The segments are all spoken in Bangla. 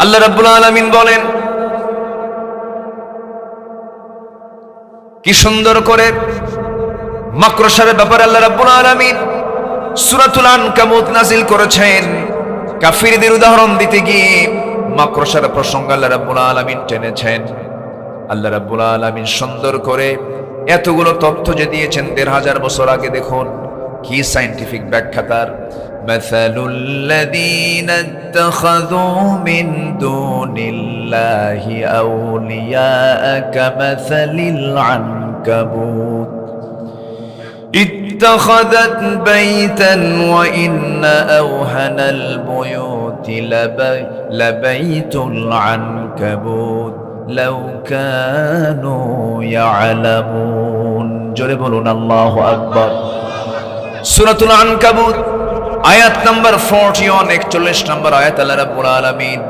আল্লাহ রাব্বুল আলামিন বলেন, কি সুন্দর করে মাকড়সার ব্যাপারে আল্লাহ রাব্বুল আলামিন সূরাতুল আনকাবুত নাযিল করেছেন। কাফিরদের উদাহরণ দিতে গিয়ে মাকড়সার প্রসঙ্গ আল্লাহ রাব্বুল আলামিন টেনেছেন। আল্লাহ রাব্বুল আলামিন সুন্দর করে এতগুলো তথ্য যে দিয়েছেন ১৫০০ বছর আগে, দেখুন কি সায়েন্টিফিক ব্যাখ্যা তার। মাসালুল লাযীনা ইত্তাখাযু মিন দুনিল্লাহি আউলিয়া কামাসালিল আনকাবুত ইত্তাখাযাত বাইতান ওয়া ইন্না আওহানাল বুয়ুতি লাবাইতুল আনকাবুত লাউ কানু ইয়ালামুন। জোরে বলুন আল্লাহু আকবার। সূরাতুল আনকাবুত আয়াত নাম্বার 41, 41 নম্বর আয়াত। আল্লাহ রাব্বুল আলামিন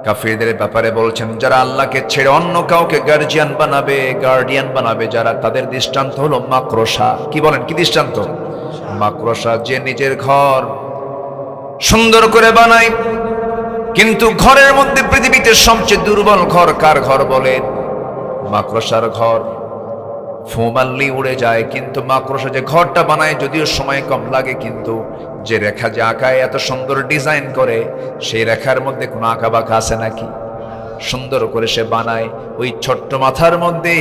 কাফিরদের ব্যাপারে বলছেন, যারা আল্লাহকে ছেড়ে অন্য কাউকে গার্ডিয়ান বানাবে যারা, তাদের দৃষ্টান্ত হলো মাকড়সা। কি বলেন, কি দৃষ্টান্ত? মাকড়সা যে নিজের ঘর সুন্দর করে বানায়, কিন্তু ঘরের মধ্যে পৃথিবীতে সবচেয়ে দুর্বল ঘর কার ঘর বলেন? মাকড়সার ঘর। ফু মারলেই উড়ে যায়, কিন্তু মাকড়সা যে ঘরটা বানায় যদিও সময় কম লাগে, কিন্তু যে রেখা যে আঁকায় এত সুন্দর ডিজাইন করে, সেই রেখার মধ্যে কোনো আঁকা বাঁকা আছে নাকি? সুন্দর করে সে বানায়। ওই ছোট্ট মাথার মধ্যে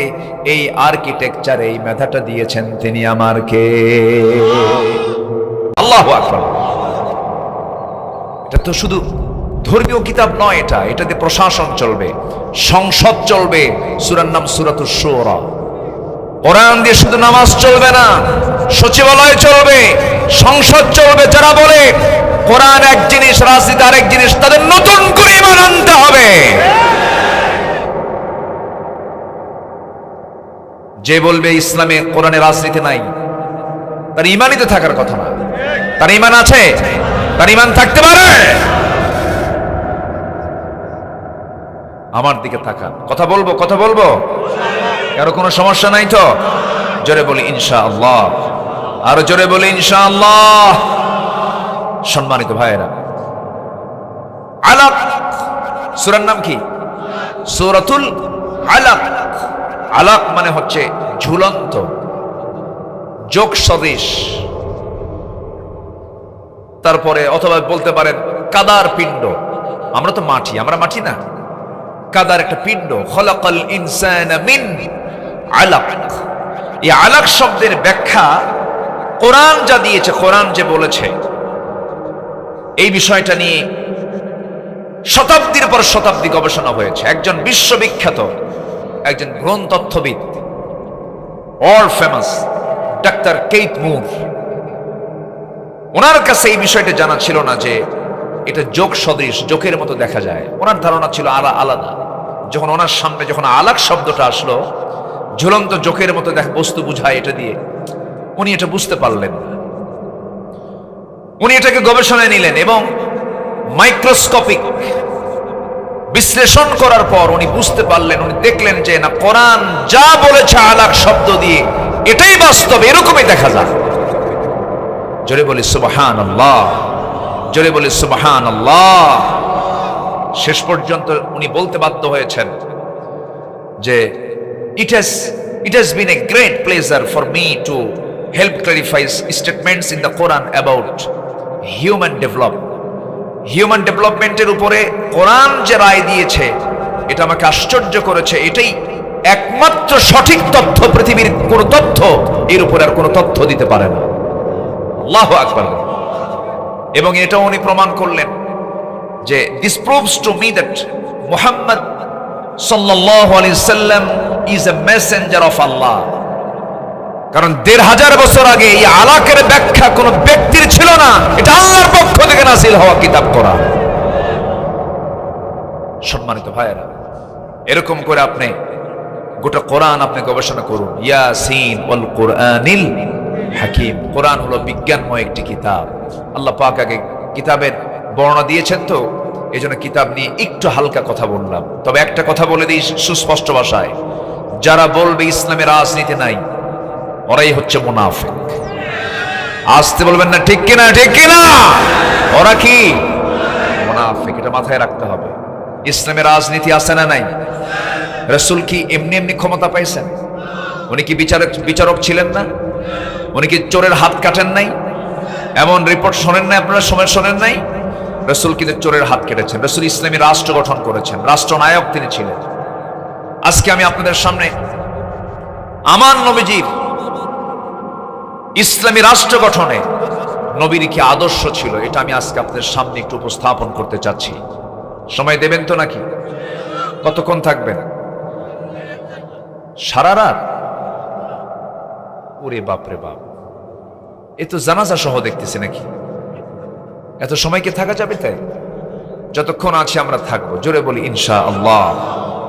এই আর্কিটেকচার, এই মেধাটা দিয়েছেন তিনি আমার কে? আল্লাহু আকবার। এটা তো শুধু ধর্মীয় কিতাব নয়, এটাতে প্রশাসন চলবে, সংসদ চলবে। সূরার নাম সূরাতুশ শুরা। কোরআন দিয়ে শুধু নামাজ চলবে না, সচিবালয় চলবে, সংসদ চলবে। যারা বলে কোরআন এক জিনিস, রাজনীতি আরেক জিনিস, তাদের নতুন করে ঈমান আনতে হবে। যে বলবে ইসলামে কোরআনে রাজনীতি নাই, তার ঈমানই তো থাকার কথা না। তার ঈমান আছে? তার ঈমান থাকতে পারে? আমার দিকে তাকান। কথা বলবো। কারো কোনো সমস্যা নাই তো? জোরে বলি ইনশাআল্লাহ। আরো জোরে বলি ইনশাআল্লাহ। সম্মানিত ভাইয়েরা, আলাক সূরার নাম কি? সূরাতুল আলাক। আলাক মানে হচ্ছে ঝুলন্ত, যোগ সদৃশ। তারপরে অথবা বলতে পারেন কাদার পিণ্ড। আমরা তো মাটি, আমরা মাটি না, কাদার একটা পিণ্ড। খলাকাল ইনসানা মিন আলাক। এই আলাক শব্দের ব্যাখ্যা কোরআন যা দিয়েছে, কোরআন যে বলেছে, এই বিষয়টা নিয়ে শতাব্দীর পর শতাব্দী গবেষণা হয়েছে। একজন বিশ্ববিখ্যাত একজন গ্রন্থতত্ত্ববিদ, ওয়ার্ল্ড ফেমাস ডাক্তার কেইথ মুর, ওনার কাছে এই বিষয়টা জানা ছিল না যে এটা যোগ সদৃশ, যোগের মতো দেখা যায়। ওনার ধারণা ছিল আলাদা। যখন ওনার সামনে যখন আলাক শব্দটা আসলো, ঝুলন্ত যোগের মতো বস্তু বুঝায়, এটা দিয়ে উনি এটা বুঝতে পারলেন না। উনি এটাকে গবেষণায় নিলেন এবং মাইক্রোস্কোপিক বিশ্লেষণ করার পর উনি বুঝতে পারলেন, উনি দেখলেন যে না, কোরআন যা বলেছে আলাক শব্দ দিয়ে, এটাই বাস্তব, এরকমই দেখা যায়। জোরে বলি সুবহানাল্লাহ। জোরে বলি সুবহানাল্লাহ। শেষ পর্যন্ত উনি বলতে বাধ্য হয়েছেন যে it has been a great pleasure for me to help clarify statements in the Quran about human developmenটের উপরে কোরআন যে রায় দিয়েছে, এটা আমাকে আশ্চর্য করেছে। এটাই একমাত্র সঠিক তথ্য, পৃথিবীর কোন তথ্য এর উপরে আর কোন তথ্য দিতে পারে না। আল্লাহু আকবার। এবং এটা উনি প্রমাণ করলেন যে this proves to me that Muhammad sallallahu alaihi wasallam is a messenger of Allah. কারণ ১৫০০ বছর আগে এই আলাকের ব্যাখ্যা কোন ব্যক্তির ছিল না, এটা আল্লাহর পক্ষ থেকে নাযিল হওয়া কিতাব কোরআন। সম্মানিত ভাইয়েরা, এরকম করে আপনি গোটা কোরআন আপনি গবেষণা করুন। ইয়াসিন ওয়াল কুরআনিল হাকিম। কোরআন হলো বিজ্ঞানময় একটি কিতাব। আল্লাহ পাক আগে কিতাবের বর্ণনা দিয়েছেন, তো এই জন্য কিতাব নিয়ে একটু হালকা কথা বললাম। তবে একটা কথা বলে দিই সুস্পষ্ট ভাষায়, যারা বলবে ইসলামে রাজনীতি নাই, ওরাই হচ্ছে মুনাফিক। আসতে বলবেন না, ঠিক কিনা? ঠিক কিনা? ওরা কি মুনাফিক, এটা মাথায় রাখতে হবে। ইসলামের রাজনীতি আছে না নাই? রাসূল কি এমনি এমনি ক্ষমতা পাইছেন? উনি কি বিচারক ছিলেন না? উনি কি চোরের হাত কাটেন নাই? এমন রিপোর্ট শোনেন নাই আপনারা? শোনেন নাই? রাসূল কিন্তু চোরের হাত কেটেছেন। রাসূল ইসলামী রাষ্ট্র গঠন করেছেন, রাষ্ট্রনায়ক তিনি ছিলেন। আজকে আমি আপনাদের সামনে আমার নবীজির ইসলামী রাষ্ট্র গঠনে নবীর কি আদর্শ ছিল, এটা আমি আজকে আপনাদের সামনে একটু উপস্থাপন করতে চাচ্ছি। সময় দেবেন তো নাকি? কতক্ষণ থাকবেন? সারা রাত? ওরে বাপরে বাপ, এ তো জানাজা সহ দেখতেছি নাকি? এত সময় কি থাকা যাবে? তাই যতক্ষণ আছে আমরা থাকবো। জোরে বলি ইনশাআল্লাহ,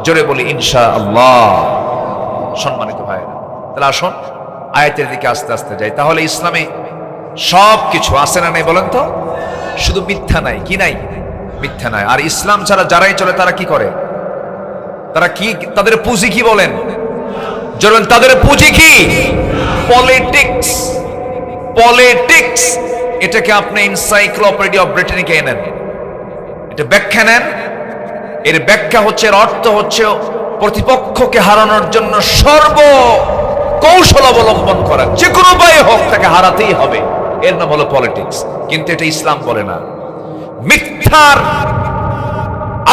জোরে বলি ইনশাআল্লাহ। সম্মানিত ভাইরা, তাহলে আসুন আয়াতের দিকে আস্তে আস্তে যাই। তাহলে ইসলামে সব কিছু আছে না নাই বলেন তো? শুধু মিথ্যা নাই। কি নাই? মিথ্যা নাই। আর ইসলাম ছাড়া যারাই চলে তারা কি করে? তারা কি, তাদের পুঁজি কি বলেন? জোরেন, তাদের পুঁজি কি? পলিটিক্স। পলিটিক্স, এটাকে আপনি এনসাইক্লোপিডিয়া অফ ব্রিটেনিকে এনেন, এটা ব্যাখ্যা নেন। এর ব্যাখ্যা হচ্ছে, এর অর্থ হচ্ছে প্রতিপক্ষকে হারানোর জন্য সর্ব কৌশল অবলম্বন করা, যে কোনো উপায়ে হোক তাকে হারাতেই হবে, এর নাম হলো পলিটিক্স। কিন্তু এটা ইসলাম বলে না। মিথ্যার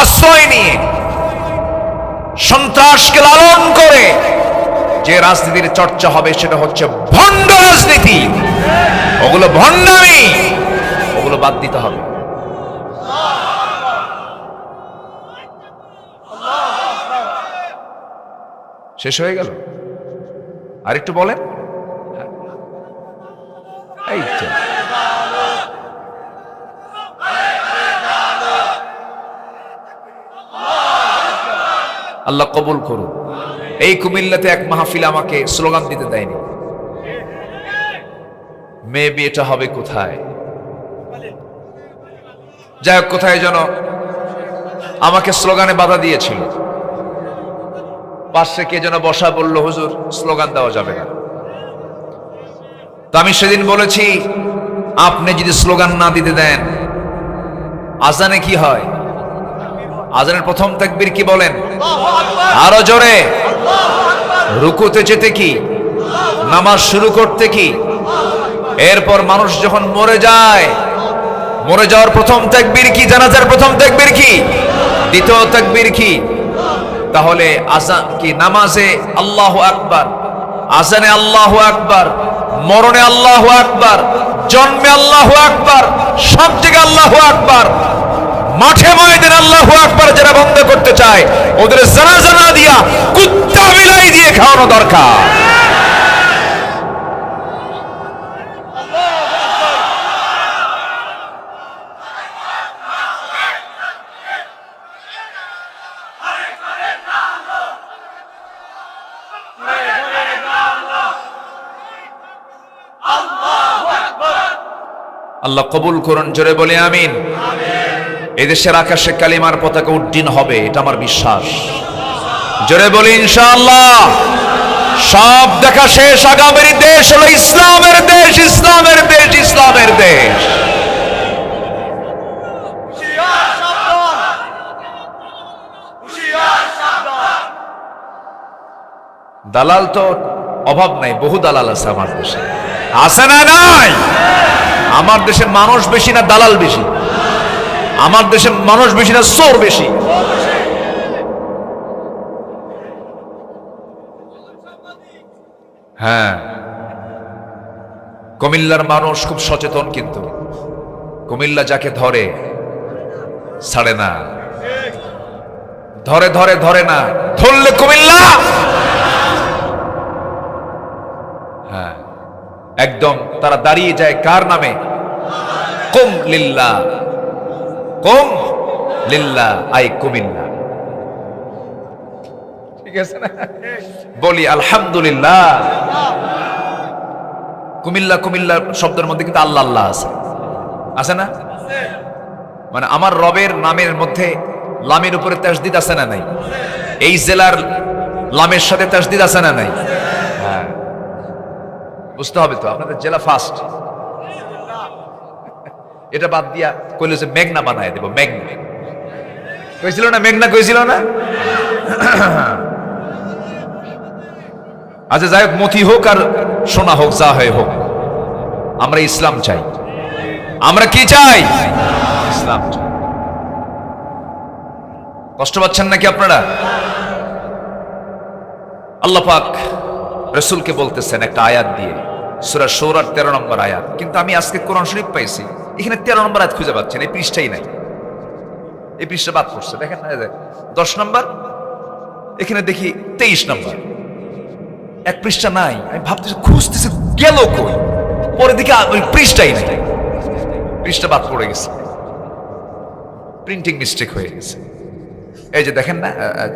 আশ্রয় নিয়ে, সন্ত্রাসকে লালন করে যে রাজনীতির চর্চা হবে সেটা হচ্ছে ভণ্ড রাজনীতি। ওগুলো ভণ্ডামি, ওগুলো বাদ দিতে হবে। শেষ হয়ে গেল? আরেকটু বলেন। এই তো আল্লাহ কবুল করুন। এই কুমিল্লাতে এক মাহফিল আমাকে স্লোগান দিতে দেয়নি। মেবি এটা হবে কোথায়, যাই হোক, কোথায় যেন আমাকে স্লোগানে বাধা দিয়েছিল। পাশে কে যেন বসা বলল, হুজুর স্লোগান দেওয়া যাবে না। তো আমি সেদিন বলেছি, আপনি যদি স্লোগান না দিতে দেন, আজানে কি হয়? আজানের প্রথম তাকবীর কি বলেন? আরো জোরে। রুকুতে যেতে কি? নামাজ শুরু করতে কি? এরপর মানুষ যখন মরে যায়, মরে যাওয়ার প্রথম তাকবীর কি? জানাজার প্রথম তাকবীর কি? দ্বিতীয় তাকবীর কি? তাহলে আজান কি? নামাজে আল্লাহু আকবার, আজানে আল্লাহু আকবার, মরণে আল্লাহু আকবার, জন্মে আল্লাহু আকবার, সব জায়গায় আল্লাহু আকবার। মাঠে ময়দানে আল্লাহু আকবার যারা বন্ধ করতে চায়, ওদের জানাজা না দিয়া কুত্তা বিলাই দিয়ে খাওয়ানো দরকার। আল্লাহ কবুল করুন, জোরে বলে আমিন। এদেশের আকাশে কালিমার পতাকা উড্ডীন হবে, এটা আমার বিশ্বাস। জোরে বলি ইনশাআল্লাহ। সব দেখা শেষ, আগামীর দেশ হলো ইসলামের দেশ, ইসলামের দেশ, ইসলামের দেশ। দালাল তো অভাব নাই, বহু দালাল আছে আমার দেশে। আছে না নাই? আমার দেশে মানুষ বেশি না দালাল বেশি? আমার দেশে মানুষ বেশি না চোর বেশি? হ্যাঁ, কুমিল্লার মানুষ খুব সচেতন, কিন্তু কুমিল্লা যাকে ধরে ছাড়ে না। ধরে ধরে ধরে না, ধরলে কুমিল্লা। হ্যাঁ, একদম তারা দাঁড়িয়ে যায় কার নামে? কুম লিল্লাহ, কুম লিল্লাহ, আই কুমিল্লা। ঠিক আছে না? বলি আলহামদুলিল্লাহ। কুমিল্লা, কুমিল্লা শব্দের মধ্যে কিন্তু আল্লাহ আল্লাহ আছে, আছে না? মানে আমার রবের নামের মধ্যে লামের উপরে তাসদিদ আছে না নাই? এই জেলার লামের সাথে তাসদিদ আছে না নাই? হ্যাঁ, বুঝতে হবে তো, আপনাদের জেলা ফার্স্ট। এটা বাদ দিয়া কইল যে মেঘনা বানায় দেব। মেঘনা কইছিল না, মেঘনা কইছিল না। আচ্ছা যাই হোক, মতি হোক আর সোনা হোক, যা হয় হোক, আমরা ইসলাম চাই। আমরা কি চাই? ইসলাম চাই। কষ্ট পাচ্ছেন নাকি আপনারা? আল্লাহ পাক রাসূলকে বলতেছেন একটা আয়াত দিয়ে, সূরা শূরার 13 নম্বর আয়াত। কিন্তু আমি আজকে কোরআন শরীফ পাইছি, এখানে 13 নম্বর আয়াত খুঁজে পাচ্ছেন, এই পৃষ্ঠাই নাই, এই পৃষ্ঠা বাদ পড়ছে। দেখেন না, 10 নম্বর, এখানে দেখি 23 নম্বর, এক পৃষ্ঠা নাই। আমি ভাবতেছি খুঁজতেছি গেল কই, পরে দেখি ওই পৃষ্ঠাই নাই, পৃষ্ঠা বাদ পড়ে গেছে, প্রিন্টিং মিস্টেক হয়ে গেছে। এই যে দেখেন না,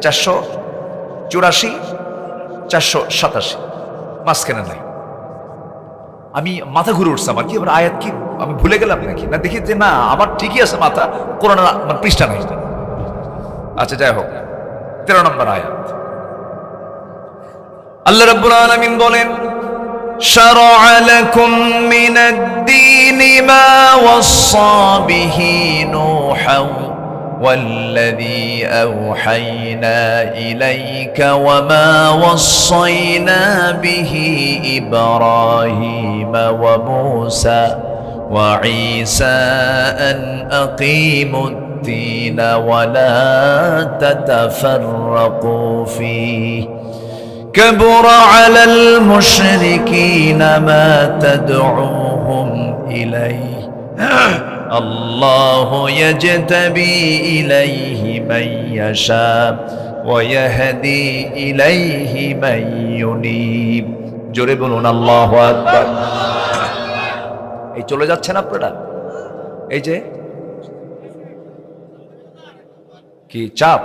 484, 487, মাঝখানে নাই। আমি মাথা ঘুরে উঠছে আমার, কি আবার আয়াত কি আমি ভুলে গেলাম নাকি? না দেখি যে না, আমার ঠিকই আছে মাথা, কোরআনের আমার পৃষ্ঠা নাই। আচ্ছা যাই হোক, 13 নম্বর আয়াত আল্লাহ রাব্বুল আলামিন বলেন, শারা'a লাকুম মিনাদ-দীনি মা ওয়াসসা বিহি নূহান ওয়াল্লাযী আওহায়না ইলাইকা ওয়া মা ওয়াসাইনা বিহি ইব্রাহিমা ওয়া মূসা ওয়া ঈসা আন আকিমুদ-দীনা ওয়া লা তাতাফাররাকু ফীহি كبر على المشركين ما تدعوهم إليه الله يجتبي إليه من يشاء ويهدي إليه من ينيب জোরে বলুন আল্লাহু আকবার। এই চলে যাচ্ছেন আপনারা, এই যে কি চাপ,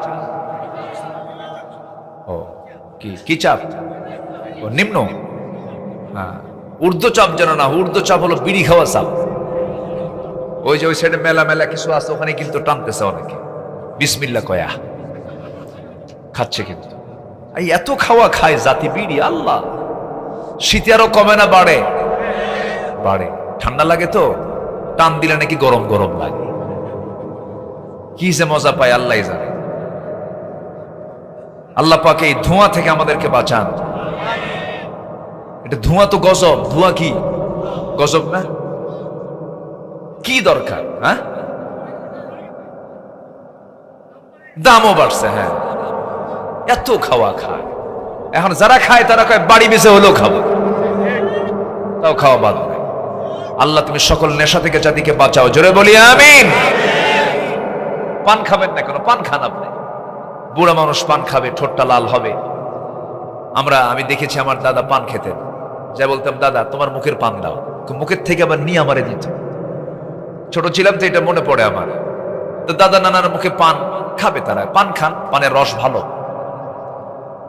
ও কি চাপ, ও নিম্ন, হ্যাঁ ঊর্ধ্ব চাপ যেন না, ঊর্ধ্ব চাপ হলো বিড়ি খাওয়া চাপ। ওই যে ওই সাইডে মেলা মেলা কিছু আছে, ওখানে কিন্তু টানতেছে অনেকে, বিসমিল্লাহ কয়া খাচ্ছে, কিন্তু এই এত খাওয়া খায় জাতি বিড়ি, আল্লাহ। শীতে আরো কমে না বাড়ে? বাড়ে। ঠান্ডা লাগে তো টান দিলে নাকি গরম গরম লাগে, কি যে মজা পায় আল্লাহ জানে। আল্লাহ পাক এই ধোঁয়া থেকে আমাদেরকে বাঁচান। এটা ধোঁয়া তো গজব, ধোঁয়া কি গজব না? কি দরকার? হ্যাঁ, দামও বাড়ছে, হ্যাঁ এত খাওয়া খায়। এখন যারা খায় তারা কয় বাড়ি বেঁচে হলেও খাবো, তাও খাওয়া বাদ নাই। আল্লাহ তুমি সকল নেশা থেকে জাতিকে বাঁচাও, জোরে বলি আমিন। পান খাবেন না কেন? পান খান আপনি। বুড়া মানুষ পান খাবে, ঠোঁটটা লাল হবে। আমি দেখেছি আমার দাদা পান খেতেন, যা বলতাম দাদা তোমার মুখের পান দাও, মুখের থেকে আবার নিয়ে আমারে দিত। ছোট ছিলাম তো এটা মনে পড়ে আমার। তো দাদা নানার মুখে পান খাবে, তারা পান খান, পানের রস ভালো,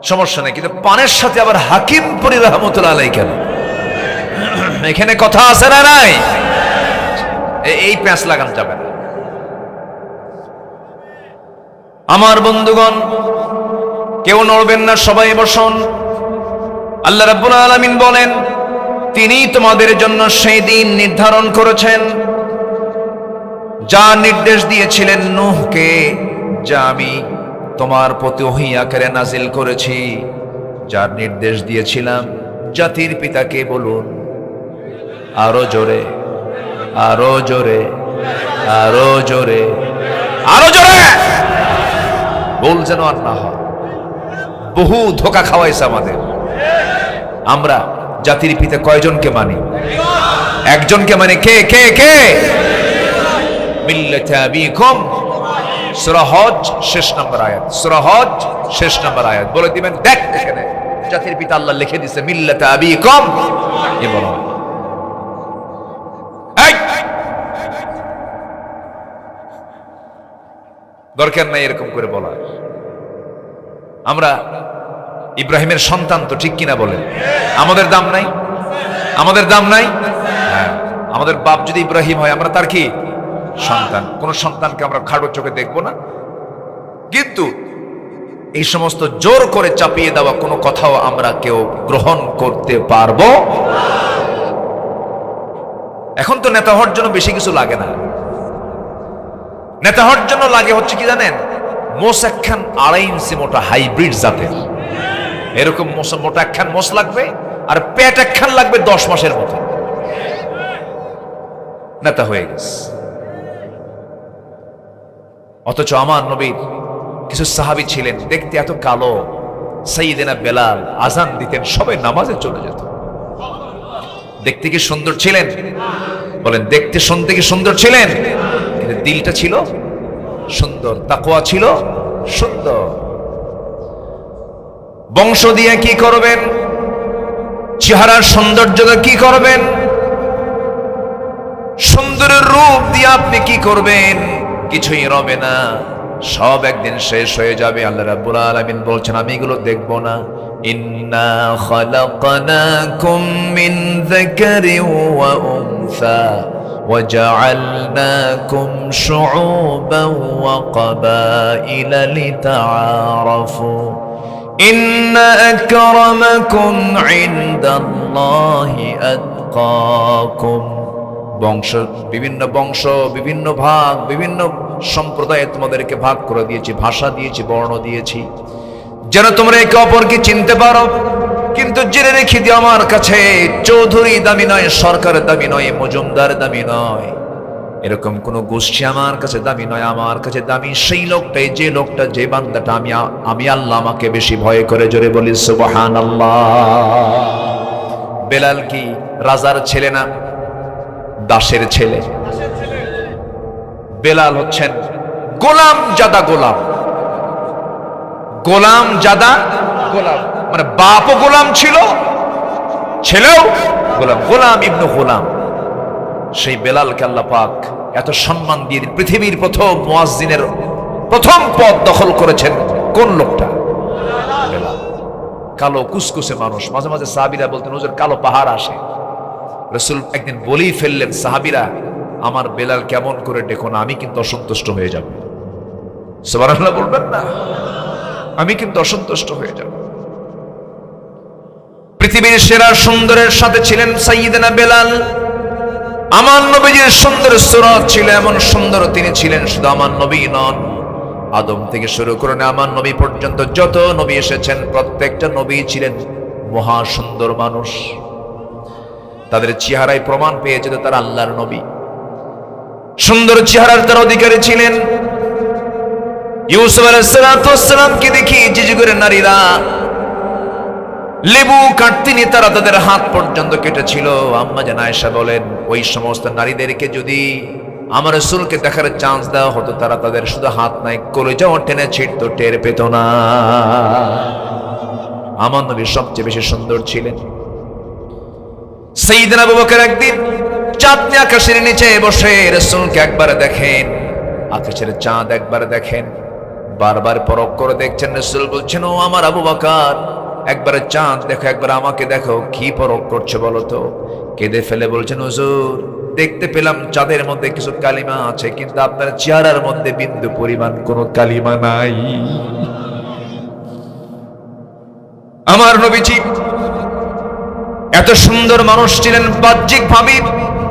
সমস্যা নেই। কিন্তু পানের সাথে আবার হাকিমপুরি রহমতুল্লাহ আলাইহি কেন? এখানে কথা আছে না নাই? এই প্যাঁচ লাগান যাবে না। আমার বন্ধুগণ, কেউ নড়বেন না, সবাই বসুন। আল্লাহ রাব্বুল আলামিন বলেন, তিনি তোমাদের জন্য সেই দিন নির্ধারণ করেছেন যা নির্দেশ দিয়েছিলেন নূহকে, যা আমি তোমার প্রতি ওহী আকারে নাজিল করেছি, যার নির্দেশ দিয়েছিলাম জাতির পিতাকে বলুন। আরো জোরে, আরো জোরে, আরো জোরে, আরো জোরে বল, যেন আর না হয়। বহু ধোঁকা খাওয়াইছে আমাদের। আমরা জাতির পিতা কয়জনকে মানি? একজনকে মানি। কে কে কে? মিল্লাতে আবিকুম। সূরা হজ শেষ নম্বর আয়াত, সূরা হজ শেষ নম্বর আয়াত। বলে দিবেন দেখ এখানে জাতির পিতা আল্লাহ লিখে দিয়েছে মিল্লাতে আবিকুম ইব্রাহিম। দরকার নাই এরকম করে বলা। আমরা ইব্রাহিমের সন্তান তো, ঠিক কিনা বলেন? আমাদের দাম নাই? আমাদের দাম নাই? হ্যাঁ, আমাদের বাপ যদি ইব্রাহিম হয়, আমরা তার কি সন্তান। কোন সন্তানকে আমরা খাটো চোখে দেখবো না। কিন্তু এই সমস্ত জোর করে চাপিয়ে দেওয়া কোনো কথাও আমরা কেউ গ্রহণ করতে পারবো। এখন তো নেতা হওয়ার জন্য বেশি কিছু লাগে না। নেতা হওয়ার জন্য লাগে হচ্ছে কি জানেন, মোষ একখান 2.5 ইঞ্চি মোটা হাইব্রিড জাতের, এরকম মোটা একখান মোষ লাগবে, আর পেট একখান লাগবে 10 মাসের মতো। নেতা হয়ে গেছে। অথচ আমার নবীর কিছু সাহাবী ছিলেন দেখতে এত কালো, সাইয়েদেনা বেলাল আজান দিতেন, সবাই নামাজে চলে যেত। দেখতে কি সুন্দর ছিলেন? বলেন, দেখতে শুনতে কি সুন্দর ছিলেন? কিন্তু দিলটা ছিল সুন্দর, তাকওয়া ছিল সুন্দর। বংশ দিয়ে কি করবেন? চেহারার সৌন্দর্যতা কি করবেন? সুন্দরের রূপ দিয়ে আপনি কি করবেন? কিছুই রবে না, সব একদিন শেষ হয়ে যাবে। আল্লাহ রাব্বুল আলামিন বলছেন, আমি এগুলো দেখবো না। ইন্না খালাকনাকুম মিন যাকারিন ওয়া উনসা ওয়া জাআলনাকুম শুউবান ওয়া ক্বাবাইলা লিতাআরাফু ইন্না আকরামাকুম ইনদাল্লাহি আতকাকুম। বংশ, বিভিন্ন বংশ, বিভিন্ন ভাগ, বিভিন্ন সম্প্রদায়ে তোমাদেরকে ভাগ করে দিয়েছি, ভাষা দিয়েছি, বর্ণ দিয়েছি, যেন তোমরা একে অপরকে চিনতে পারো। কিন্তু জেনে রেখে দিও, আমার কাছে চৌধুরী দামি নয়, সরকার দামি নয়, মজুমদার দামি নয়, এরকম কোন গোষ্ঠী আমার কাছে দামি নয়। আমার কাছে দামি সেই লোকটাই, যে লোকটা, যে বান্দাটা আমি আল্লাহ আমাকে বেশি ভয় করে। জোরে বলি সুবহানাল্লাহ। বেলাল কি রাজার ছেলে না, দাসের ছেলে? বেলাল হচ্ছেন গোলাম জাদা গোলাম, গোলাম জাদা গোলাম, মানে বাপও গোলাম ছিল, ছেলেও গোলাম, গোলাম ইবনে গোলাম। সেই বেলালকে আল্লাহ পাক এত সম্মান দিয়ে পৃথিবীর প্রথম মুয়াজ্জিনের প্রথম পদ দখল করেছেন কোন লোকটা? বেলাল। কালো কুসকুসে মানুষ, মাঝে মাঝে সাহাবীরা বলতেন, হুজুর কালো পাহাড় আসে। রাসূল একদিন বলেই ফেললেন, সাহাবীরা আমার বেলাল কেমন করে ডেকো না, আমি কিন্তু অসন্তুষ্ট হয়ে যাব। সুবহানাল্লাহ বলবেন না? আমি কিন্তু অসন্তুষ্ট হয়ে যাব। পৃথিবীর সেরা সুন্দরের সাথে ছিলেন সাইয়েদনা বেলাল। আমার নবীজির সুন্দর সুরত ছিল এমন সুন্দর, তিনি ছিলেন শুধু আমার নবী নন, আদম থেকে শুরু করে আমার নবী পর্যন্ত যত নবী এসেছেন প্রত্যেকটা নবী ছিলেন মহা সুন্দর মানুষ। তাদের চেহারায় প্রমাণ পেয়ে যেত তারা আল্লাহর নবী। সুন্দর চেহারার তার অধিকারী ছিলেন। ইউসুফ আলাইহিস সালামকে দেখি জিজি করে নারীরা লেবু কাটতে নিয়ে তারা তাদের হাত পর্যন্ত কেটেছিল। আম্মা জান আয়েশা বলেন, ওই সমস্ত নারীদেরকে যদি আমার রাসূলকে দেখার চান্স দেওয়া হতো, তারা তাদের শুধু হাত নাই কলিজাও টেনে ছিঁড়তো, টের পেত না। আমার নবী সবচেয়ে বেশি সুন্দর ছিলেন। সাইয়েদনা আবু বকর একদিন চাঁদনি আকাশের নিচে বসে রাসূলকে একবার দেখেন, আকাশের চাঁদ একবার দেখেন, বারবার পরখ করে দেখছেন। রাসূল বলছেন, ও আমার আবু বকর, একবার চাঁদ দেখো, একবার আমাকে দেখো, কি পরখ করছো বলো তো? কেঁদে ফেলে বলছেন, হুজুর দেখতে পেলাম চাঁদের মধ্যে কিছু কালিমা আছে, কিন্তু আপনার চেহারার মধ্যে বিন্দু পরিমাণ কোনো কালিমা নাই। আমার নবীজি এত সুন্দর মানুষ ছিলেন বাহ্যিক ভাবে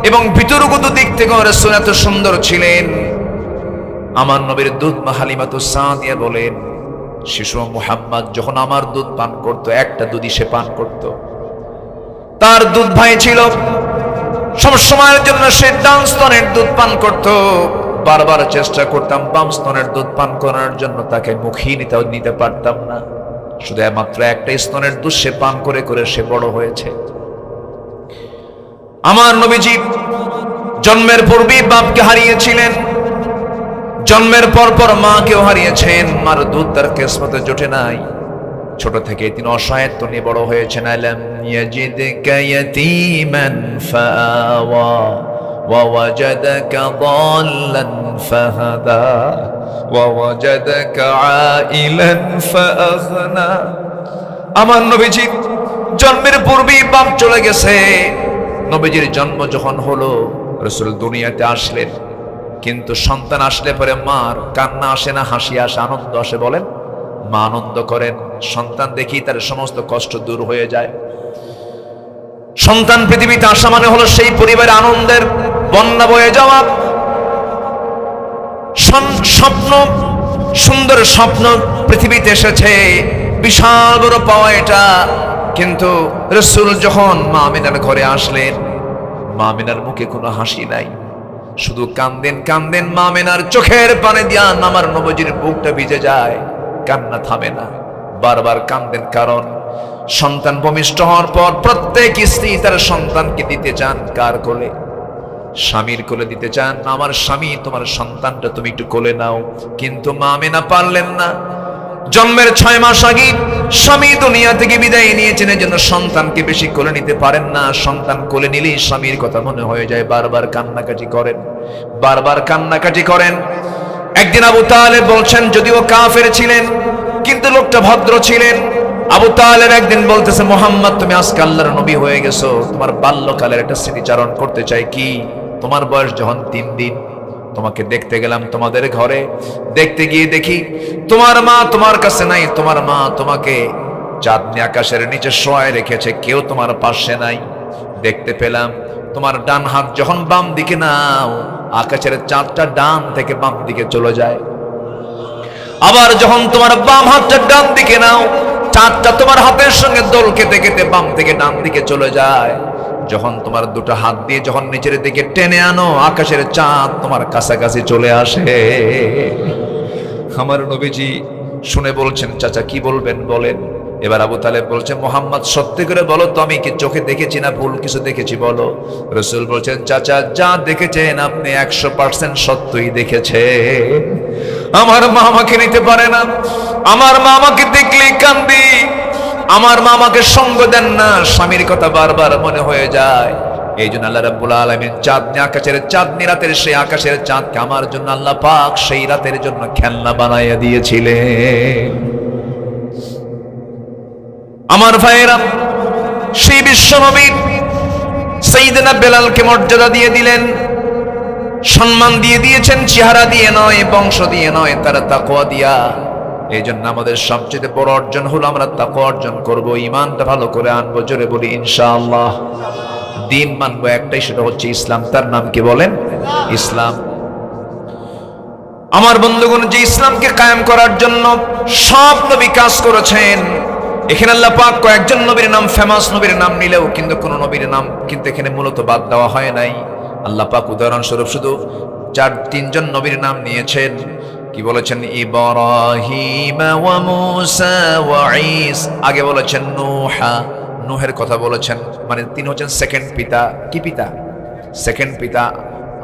এবং ভিতরগত দিক থেকে রাসূল এত সুন্দর ছিলেন। আমার নবীর দুধ মা হালিমাতুস সাদিয়া বলেন, শিশু মুহাম্মদ যখন আমার দুধ পান করত, একটা দুধই সে পান করত। তার দুধ ভাই ছিল, সব সময়ের জন্য সে ডান স্তনের দুধ পান করত। বারবার চেষ্টা করতাম বাম স্তনের দুধ পান করার জন্য, তাকে মুখী নিতে পারতাম না। শুধু মাত্র একটা স্তনের দুধ সে পান করে করে সে বড় হয়েছে। আমার নবীজি জন্মের পূর্বেই বাপকে হারিয়েছিলেন, জন্মের পর পর মাকেও হারিয়েছেন। মার দুধ তার কিসমতে জোটে নাই। ছোট থেকে তিনি অসহায়ত্ব নিয়ে বড় হয়েছেন। আলাম ইয়াজিদকা ইয়াতীমান ফাআওয়া ওয়া ওয়াজাদাকা দাল্লান ফাহাদা ওয়া ওয়াজাদাকা আইলান ফাআগনা। আমার নবীজি জন্মের পূর্বেই বাপ চলে গেছে। নবীজির জন্ম যখন হলো, রাসূল দুনিয়াতে আসলেন, কিন্তু সন্তান আসলে পরে মার কান্না আসে না, হাসি আসে, আনন্দ আসে? বলেন, মা আনন্দ করেন। সন্তান দেখি তার সমস্ত কষ্ট দূর হয়ে যায়। সন্তান পৃথিবীতে আসা মানে হলো সেই পরিবারে আনন্দের বন্যা বয়ে যাওয়া। স্বপ্ন, সুন্দর স্বপ্ন পৃথিবীতে এসেছে, বিশাল বড় পাওয়া এটা। কিন্তু রাসূল যখন মা আমিনার ঘরে আসলেন, মা আমিনার মুখে কোনো হাসি নাই, শুধু কান্দেন কান্দেন। মা আমিনার চোখের পানি দিয়া আমার নবীজির বুকটা ভিজে যায়, কান্না থামে না, বারবার কান্দেন। কারণ সন্তান ভূমিষ্ঠ হওয়ার পর প্রত্যেক স্ত্রী তার সন্তানকে দিতে চান কার কোলে? স্বামীর কোলে দিতে চান। আমার স্বামী, তোমার সন্তানটা তুমি একটু কোলে নাও। কিন্তু মা আমিনা পারলেন না। জন্মের 6 মাস আগে স্বামী দুনিয়া থেকে বিদায় নিয়েছেন, এজন্য সন্তানকে বেশি কোলে নিতে পারেন না। সন্তান কোলে নিলেই স্বামীর কথা মনে হয়ে যায়, বারবার কান্নাকাটি করেন, বারবার কান্নাকাটি করেন। একদিন আবু তালেব বলছেন, যদিও কাফের ছিলেন কিন্তু লোকটা ভদ্র ছিলেন। আবু তালেব একদিন বলতেছে, মুহাম্মদ তুমি আজকে আল্লাহর নবী হয়ে গেছো, তোমার বাল্যকালের একটা স্মৃতিচারণ করতে চাই। কি? তোমার বয়স যখন 3 দিন, তোমাকে দেখতে গেলাম তোমাদের ঘরে, দেখতে গিয়ে দেখি তোমার মা তোমার কাছে নাই। তোমার মা তোমাকে চাঁদনি আকাশের নিচে শোয়ায় রেখেছে, কেউ তোমার পাশে নাই। দেখতে পেলাম তোমার ডান হাত যখন বাম দিকে নাও, আকাশের চাঁদটা ডান থেকে বাম দিকে চলে যায়। আবার যখন তোমার বাম হাতটা ডান দিকে নাও, চাঁদটা তোমার হাতের সঙ্গে দোল খেতে খেতে বাম থেকে ডান দিকে চলে যায়। যখন তোমার দুটো হাত দিয়ে যখন নিচের দিকে টেনে আনো, আকাশের চাঁদ তোমার কাছাকাছি চলে আসে। আমার নবীজি শুনে বলছেন, চাচা কি বলবেন বলেন। এবার আবু তালেব বলছে, মুহাম্মদ সত্যি করে বলো তো, আমি কি চোখে দেখেছি না ভুল কিছু দেখেছি বলো। রাসূল বলছেন, চাচা যা দেখেছেন আপনি 100% সত্যই দেখেছে। আমার মা আমাকে নিতে পারে না, আমার মা আমাকে দেখলেই কান্দি, আমার মা আমাকে সঙ্গ দেন না, স্বামীর কথা বারবার মনে হয়ে যায়। এই জন্য আল্লাহ রাব্বুল আলামিন চাঁদনি আকাশের চাঁদনি রাতের সেই আকাশের চাঁদকে আমার জন্য আল্লাহ পাক সেই রাতের জন্য খেলনা বানাইয়া দিয়েছিলেন। আমার ভাইয়েরা, সেই বিশ্বনবী সাইয়েদনা বেলালকে মর্যাদা দিয়ে দিলেন, সম্মান দিয়ে দিয়েছেন, চেহারা দিয়ে নয়, বংশ দিয়ে নয়, তারা তাকওয়া দিয়া। এই জন্য আমাদের সবচেয়ে বড় অর্জন হলো আমরা তাকওয়া অর্জন করব, ঈমানটা ভালো করে আনবো। জোরে বলি ইনশাআল্লাহ। দিন মানবো একটাই, সেটা হচ্ছে ইসলাম। তার নাম কি বলেন? ইসলাম। আমার বন্ধুগণ, যে ইসলামকে কায়েম করার জন্য সব নবী কাজ করেছেন, এখানে আল্লাহ পাক কয়েকজন নবীর নাম, ফেমাস নবীর নাম নিলেও কিন্তু কোন নবীর নাম কিন্তু এখানে মূলত বাদ দেওয়া হয় নাই। আল্লাহ পাক উদাহরণস্বরূপ শুধু 3জন নবীর নাম নিয়েছেন। কি বলেছেন? ইব্রাহিম ওয়া মূসা ওয়া ঈসা। আগে বলেছেন নূহা, নূহের কথা বলেছেন, মানে তিনি হচ্ছেন সেকেন্ড পিতা। কি পিতা? সেকেন্ড পিতা।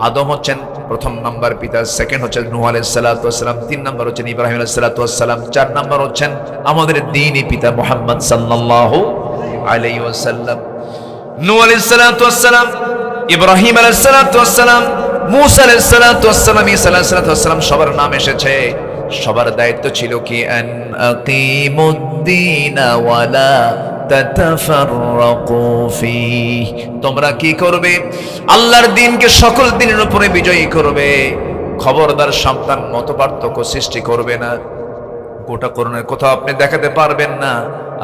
আদম হচ্ছেন প্রথম নাম্বার পিতা, সেকেন্ড হচ্ছেন নূহ আলাইহিস সালাতু ওয়াস সালাম, 3 নাম্বার হচ্ছেন ইব্রাহিম আলাইহিস সালাতু ওয়াস সালাম, 4 নাম্বার হচ্ছেন আমাদের দ্বীনি পিতা মুহাম্মদ সাল্লাল্লাহু আলাইহি ওয়াসাল্লাম। নূহ আলাইহিস সালাতু ওয়াস সালাম, ইব্রাহিম আলাইহিস সালাতু ওয়াস সালাম, মূসা আলাইহিস সালাতু ওয়াস সালাম, ঈসা আলাইহিস সালাতু ওয়াস সালাম, সবার নাম এসেছে। সবার দায়িত্ব ছিল কি? আন আকিমুদ্দিন ওয়া লা তাতাফাররাকু ফীহি। তোমরা কি করবে? আল্লাহর দ্বীনকে সকল দ্বীনের উপরে বিজয়ী করবে। খবরদার সাবধান, মতপার্থক্য সৃষ্টি করবে না। গোটা কোরআনের কোথাও আপনি দেখাতে পারবেন না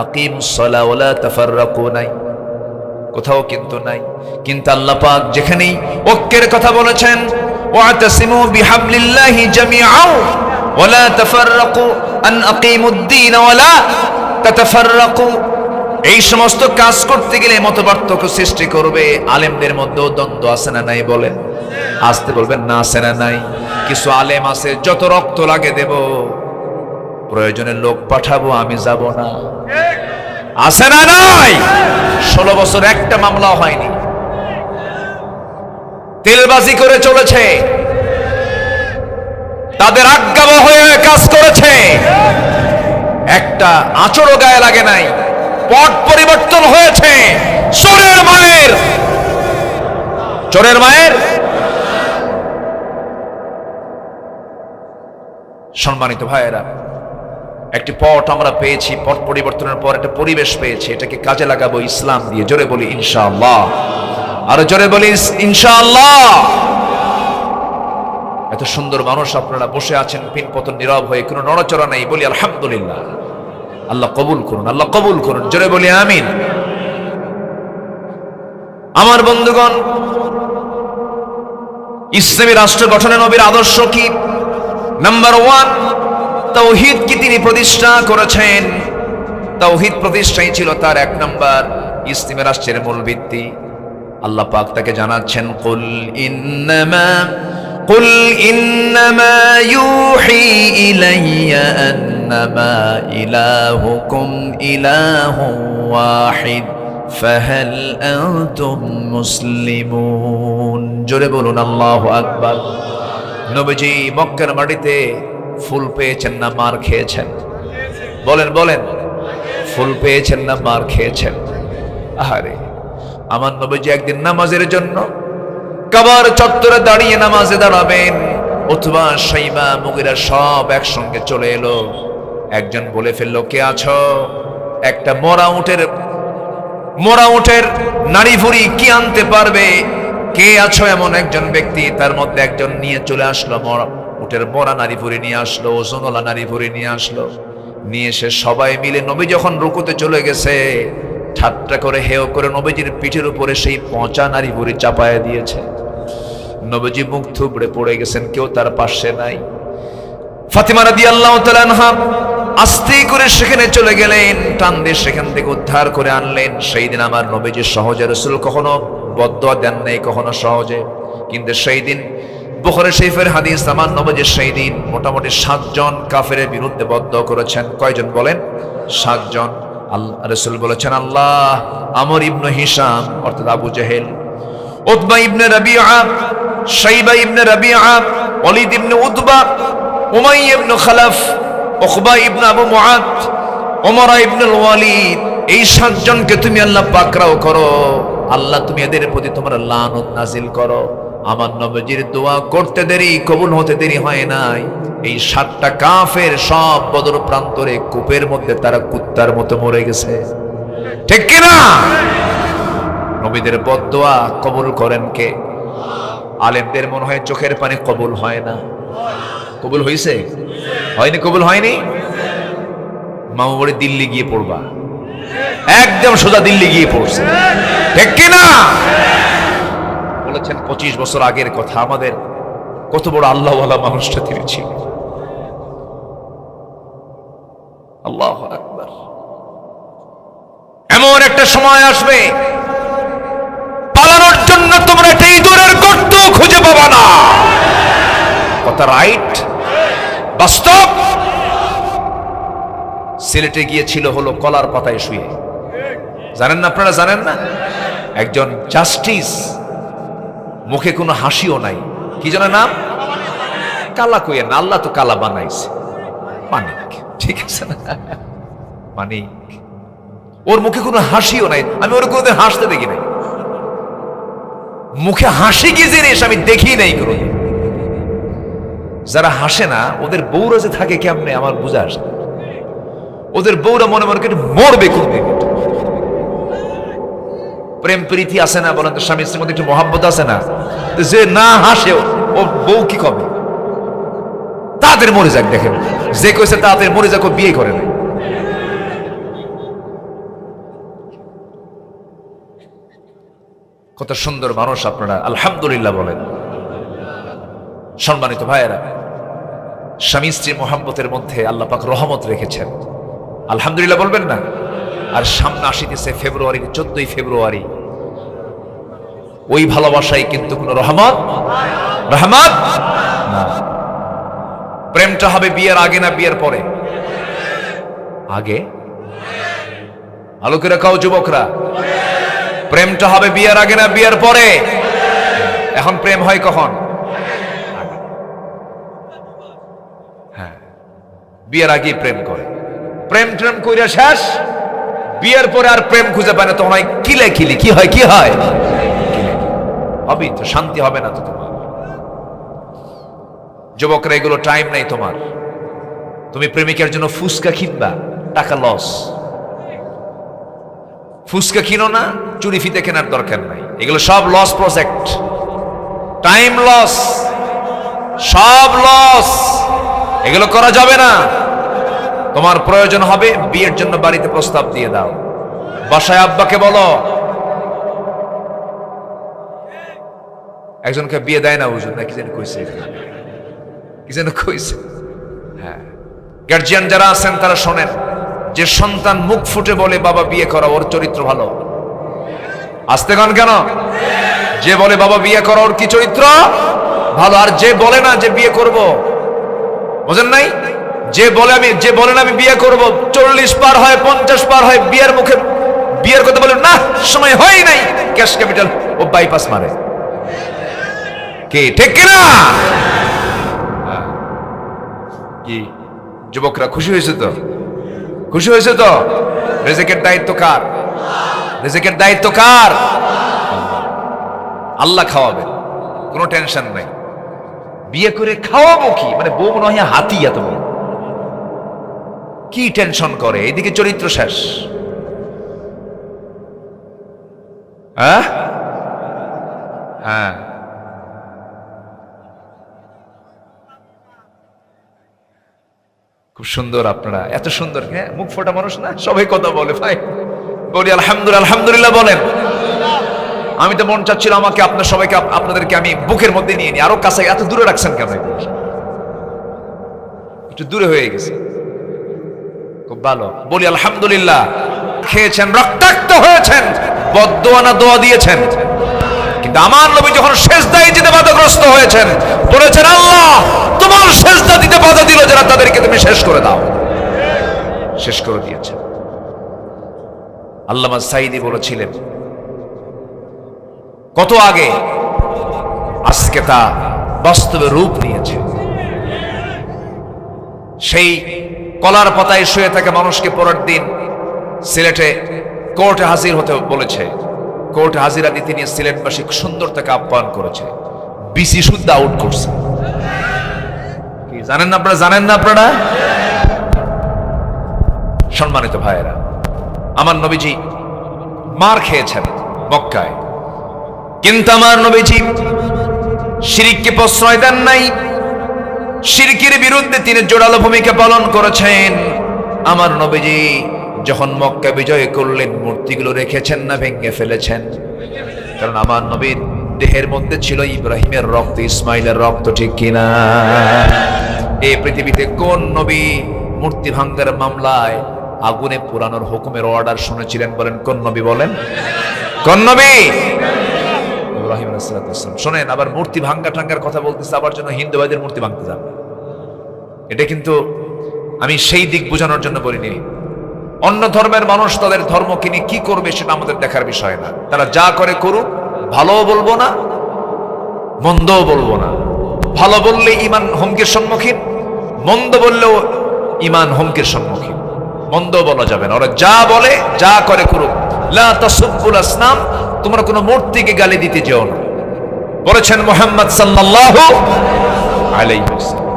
আকিমুস সালাহ ওয়া লা তাফাররাকু, নাই, কোথাও কিন্তু নাই। কিন্তু আল্লাহ পাক যেখানেই ঐক্যের কথা বলেছেন, ওয়াতাসিমু বিহাবলিল্লাহি জামিআন ওয়া লা তাফাররাকু আন আকিমুদ্দিন ওয়া লা তাতাফাররাকু, এই সমস্ত কাজ করতে গেলে মতপার্থক্য সৃষ্টি করবে। আলেমদের মধ্যেও দ্বন্দ্ব আছে না নাই? বলেন, আসতে বলবেন না, আছে না নাই? কিছু আলেম আছে, যত রক্ত লাগে দেব, প্রয়োজনে লোক পাঠাবো, আমি যাব না। আছে না নাই? 16 বছর একটা মামলা হয়নি, তেলবাজি করে চলেছে, তাদের আজ্ঞাবহ হয়ে কাজ করেছে, একটা আঁচড়ও গায়ে লাগে নাই। পট পরিবর্তন হয়েছে চোরের মায়ের। সম্মানিত ভাইয়েরা, একটি পট আমরা পেয়েছি, পট পরিবর্তনের পর একটা পরিবেশ পেয়েছি, এটাকে কাজে লাগাবো ইসলাম দিয়ে। জোরে বলি ইনশাআল্লাহ, আরো জোরে বলি ইনশাআল্লাহ। এত সুন্দর মানুষ আপনারা বসে আছেন, পিনপতন নীরব হয়ে, কোনো নড়াচড়া নাই, বলি আলহামদুলিল্লাহ। আল্লাহ কবুল করুন, আল্লাহ কবুল করুন, জোরে বলি আমিন। আমার বন্ধুগণ, ইসলামী রাষ্ট্র গঠনে নবীর আদর্শ কি? নাম্বার 1, তাওহীদ কি তিনি প্রতিষ্ঠা করেছেন। তাওহীদ প্রতিষ্ঠাই ছিল তার 1 নাম্বার ইসলামের রাষ্ট্রের মূল ভিত্তি। আল্লাহ পাক তাকে জানাচ্ছেন, কুল ইন্নামা ইউহি ইলাইয়া আন্নামা ইলাহুকুম ইলাহুন ওয়াহিদ ফাহাল আনতুম মুসলিমুন। জোরে বলুন আল্লাহু আকবার। নবীজি মক্কার মাটিতে ফুল পেয়েছেন না মার খেয়েছেন? বলেন বলেন, ফুল পেয়েছেন না মার খেয়েছেন? আহারে, আমার নবীজি একদিন নামাজের জন্য কাবার চত্বরে দাঁড়িয়ে নামাজে দাঁড়াবেন। উতবা, শাইবা, মুগিরা সব একসঙ্গে চলে এলো। একজন বলে ফেললো, কে আছো? একটা মরা উটের নাড়ি ভুড়ি কি আনতে পারবে? কে আছো এমন একজন ব্যক্তি? তার মধ্যে একজন নিয়ে চলে আসলো, উটের মরা নাড়ি ভুড়ি নিয়ে আসলো, ওজনওয়ালা নাড়ি ভুড়ি নিয়ে আসলো। নিয়ে এসে সবাই মিলে নবী যখন রুকুতে চলে গেছে, ঠাট্টা করে হেয় করে নবীজির পিঠের উপরে সেই পচা নাড়ি ভুড়ি চাপায় দিয়েছে। নবীজি মুখ থুবড়ে পড়ে গেছেন, কেউ তার পাশে নাই। ফাতিমা রাদিয়াল্লাহু তাআলা আনহা আস্তে করে সেখানে চলে গেলেন, টান দিয়ে সেখান থেকে উদ্ধার করে আনলেন। সেই দিন আমার নবীজি সহজে, রাসূল কখনো বদদুয়া দেন নাই, কখনো সহজে। কিন্তু সেই দিন বুখারী শরীফের হাদিস, আমার নবীজি সেই দিন মোটামুটি 7 জন কাফেরের বিরুদ্ধে বদদুয়া করেছেন। কয়জন বলেন? 7 জন। রাসূল বলেছেন, আল্লাহ আমর ইবনে হিশাম অর্থাৎ আবু জেহেল, উতবা ইবনে রাবিআ, শাইবা ইবনে রাবিআ, ওয়ালিদ ইবনে উতবা, উমাইয়া ইবনে খালাফ, উকবা ইবনে আবু মুআত, ওমর ইবনে ওয়ালিদ, এই 7 জনকে তুমি আল্লাহ পাকড়াও করো। আল্লাহ তুমি এদের প্রতি তোমার লানত নাজিল করো। আমার নবীজির দোয়া করতে দেরি, কবুল হতে দেরি হয় নাই। এই 7টা কাফের সব বদর প্রান্তরে কূপের মধ্যে তারা কুত্তার মতো মরে গেছে। ঠিক কি না? নবীদের বদদোয়া কবুল করেন কে? আলেমদের মনে হয় চোখের পানি কবুল হয় না। কবুল হয়েছে? হয়নি? কবুল হয়নি? মামু বাড়ি দিল্লি গিয়ে পড়বা, একদম সোজা দিল্লি গিয়ে পড়ছে। ঠিক কি না? বলেছেন 25 বছর আগের কথা। আমাদের কত বড় আল্লাহওয়ালা মানুষটা তিনি ছিলেন। আল্লাহু আকবার। এমন একটা সময় আসবে, পালানোর জন্য তোমরা একটা ইঁদুরের গর্ত খুঁজে পাবা না। কথা রাইট? বাস্তব। সিলেটে গিয়েছিল হলো কলার পাতায় শুয়ে। জানেন না? আপনারা জানেন না? একজন জাস্টিস, মুখে কোনো হাসিও নাই। কি যেন নাম? কালা কইয়া না, আল্লাহ তো কালা বানাইছে। মানিক, ঠিক আছে না? মানিক, ওর মুখে কোনো হাসিও নাই। আমি ওর কোনোদিন হাসতে দেখি নাই। মুখে হাসি কি জিনিস আমি দেখি নাই কোনো। যারা হাসে না ওদের বউরা যে থাকে কেমনে আমার বুঝা আসে। ওদের বউরা মনে মনে করে মরবে কোনদিন। প্রেম প্রীতি আছে না? বলেন তো, স্বামী স্ত্রীর মধ্যে একটু মহাব্বত আছে না? যে না হাসে ও বউ কি কবে? তাদের মরে যাক। দেখেন, যে কইছে তাদের মরে যাক, ও বিয়ে করে না। কত সুন্দর মানুষ আপনারা আলহামদুলিল্লাহ বলেন। সম্মানিত ভাইয়েরা, স্বামী স্ত্রী মহাব্বতের মধ্যে আল্লাহ পাক রহমত রেখেছেন। আলহামদুলিল্লাহ বলবেন না? আর সামনে আসিতেছে ফেব্রুয়ারি, 14ই ফেব্রুয়ারি। ওই ভালোবাসায় কিন্তু কোন রহমত না। প্রেমটা হবে বিয়ের আগে না বিয়ের পরে? আগে। আলোকেরা কাও যুবকরা, প্রেমটা হবে বিয়ের আগে না বিয়ের পরে? এখন প্রেম হয় কখন? হ্যাঁ, বিয়ের আগেই প্রেম করে। প্রেম কইরা শেষ, বিয়ের পরে আর প্রেম খুঁজে পায় না। তখন হয় কিলে কি হয়? কি হয়? হবে তো, শান্তি হবে না তো তোমার। যুবকরা, এগুলো টাইম নাই তোমার। তুমি প্রেমিকের জন্য ফুসকা কিনবা, টাকা লস। ফুসকা কিনো না, চুরি ফিতে কেনার দরকার নাই। এগুলো সব লস প্রজেক্ট, টাইম লস, সব লস। এগুলো করা যাবে না। তোমার প্রয়োজন হবে বিয়ের জন্য বাড়িতে প্রস্তাব দিয়ে দাও। বাসায় আব্বাকে বলো। একজনকে বিয়ে দেয় না হুজুর, না কি যেন কইছে, হ্যাঁ, গার্জিয়ান যারা আছেন তারা শোনেন, যে সন্তান মুখ ফুটে বলে বাবা বিয়ে করা, ওর চরিত্র ভালো। আসতে গান কেন? যে বলে বাবা বিয়ে করা, ওর কি চরিত্র ভালো। আর যে বলে না যে বিয়ে করব, বোঝেন নাই? যে বলেন আমি বিয়ে করব, 40 পার হয় 50 পার হয়, বিয়ের মুখে বিয়ের কথা বলে না, সময় হয় নাই, ক্যাশ ক্যাপিটাল ও বাইপাস মারে। কে ঠিক কিনা? কি যুবকরা খুশি হয়েছে তো? খুশি হয়েছে তো? রিজিকের দায়িত্ব কার? রিজিকের দায়িত্ব কার? আল্লাহ খাওয়াবে, কোনো টেনশন নাই। বিয়ে করে খাওয়াবো কি, মানে বউ মনে হয় হাতি, এত বড় কি টেনশন করে, এইদিকে চরিত্র শেষ। হ্যাঁ, খুব সুন্দর, আপনারা এত সুন্দর, হ্যাঁ, মুখ ফোটা মানুষ না, সবাই কথা বলে। ভাই বলি আলহামদুলিল্লাহ, আলহামদুলিল্লাহ বলেন। আমি তো মন চাচ্ছিল আমাকে আপনাদেরকে আমি বুকের মধ্যে নিয়ে নিই, আরো কাছে। এত দূরে রাখছেন কেন? একটু দূরে হয়ে গেছে, খুব ভালো। বলি আলহামদুলিল্লাহ। খেয়েছেন, রক্তাক্ত হয়েছেন, বদদোয়া না দোয়া দিয়েছেন? কিন্তু আমার নবী যখন সেজদায় যেতে বাধাগ্রস্ত হয়েছেন, বলেছেন আল্লাহ তোমার সেজদা দিতে বাধা দিল যারা, তাদেরকে তুমি শেষ করে দাও। শেষ করে দিয়েছেন। আল্লামা সাঈদী বলেছিলেন কত আগে, আজকে তা বাস্তবে রূপ নিয়েছে। সেই কলার পাতায় শুয়ে থাকা মানুষকে পরের দিন সিলেটে কোর্টে হাজির হতে বলেছে। কোর্টে হাজিরা দিতে নিয়ে সিলেটবাসী সুন্দর তাকে আপ্যায়ন করেছে, বিসি শুদ্ধ আউট করছে। কি জানেন না আপনারা? জানেন না আপনারা? সম্মানিত ভাইয়েরা, আমার নবীজি মার খেয়েছেন মক্কায়, কিন্তু আমার নবীজি শিরককে প্রশ্রয় দেন নাই। শিরকের বিরুদ্ধে তিনি জোরালো ভূমিকা পালন করেছেন। আমার নবীজি যখন মক্কা বিজয় করলেন, মূর্তিগুলো রেখেছেন না ভেঙে ফেলেছেন? কারণ আমার নবীর দেহের মধ্যে ছিল ইব্রাহিমের রক্ত, ইসমাইলের রক্ত, ঠিক কিনা? এই পৃথিবীতে কোন নবী মূর্তি ভাঙ্গার মামলায় আগুনে পোড়ানোর হুকুমের অর্ডার শুনেছিলেন? বলেন কোন নবী? বলেন কোন নবী? ইব্রাহিম আলাইহিস সালাম। শোনেন, আবার মূর্তি ভাঙ্গা টাঙ্গার কথা বলতেছে, আবার জন্য হিন্দু ভাইদের মূর্তি ভাঙতে যান। এটা কিন্তু আমি সেই দিক বোঝানোর জন্য বলিনি। অন্য ধর্মের মানুষ তাদের ধর্মকে নিয়ে কি করবে সেটা আমাদের দেখার বিষয় না। তারা যা করে করুক, ভালোও বলবো না, মন্দও বলবো না। ভালো বললে ইমান হুমকির সম্মুখীন, মন্দ বললেও ইমান হুমকির সম্মুখীন। মন্দ বলা যাবে না, ওরা যা বলে যা করে করুক। লা তাসুব্বুল আসনাম, তোমরা কোনো মূর্তিকে গালি দিতে যেও না, বলেছেন মুহাম্মদ সাল্লাল্লাহু আলাইহি ওয়াসাল্লাম।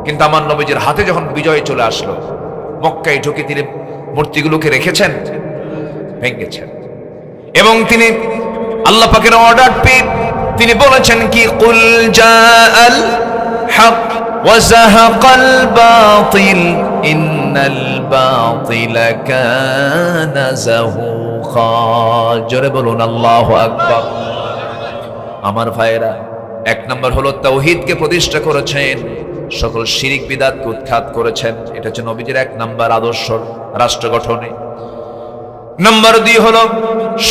কিন্তু আমার নবীজির হাতে যখন বিজয় চলে আসলো, মক্কায় ঢুকে তিনি মূর্তিগুলোকে রেখেছেন, ভেঙেছেন। এবং তিনি আল্লাহ পাকের অর্ডার পেয়ে তিনি বলেছেন কি, কুল জাআল হক ওয়া যাহাকাল বাতিল ইন্নাল বাতিলা কানা যাহুকা। জোরে বলুন আল্লাহু আকবার। আমার ভাইয়েরা, এক নম্বর হলো তাওহীদকে প্রতিষ্ঠা করেছেন, সকল শিরিক বিদআতকে উৎখাত করেছেন। এটা হচ্ছে নবীজির এক নাম্বার আদর্শ রাষ্ট্র গঠনে। নাম্বার 2 হলো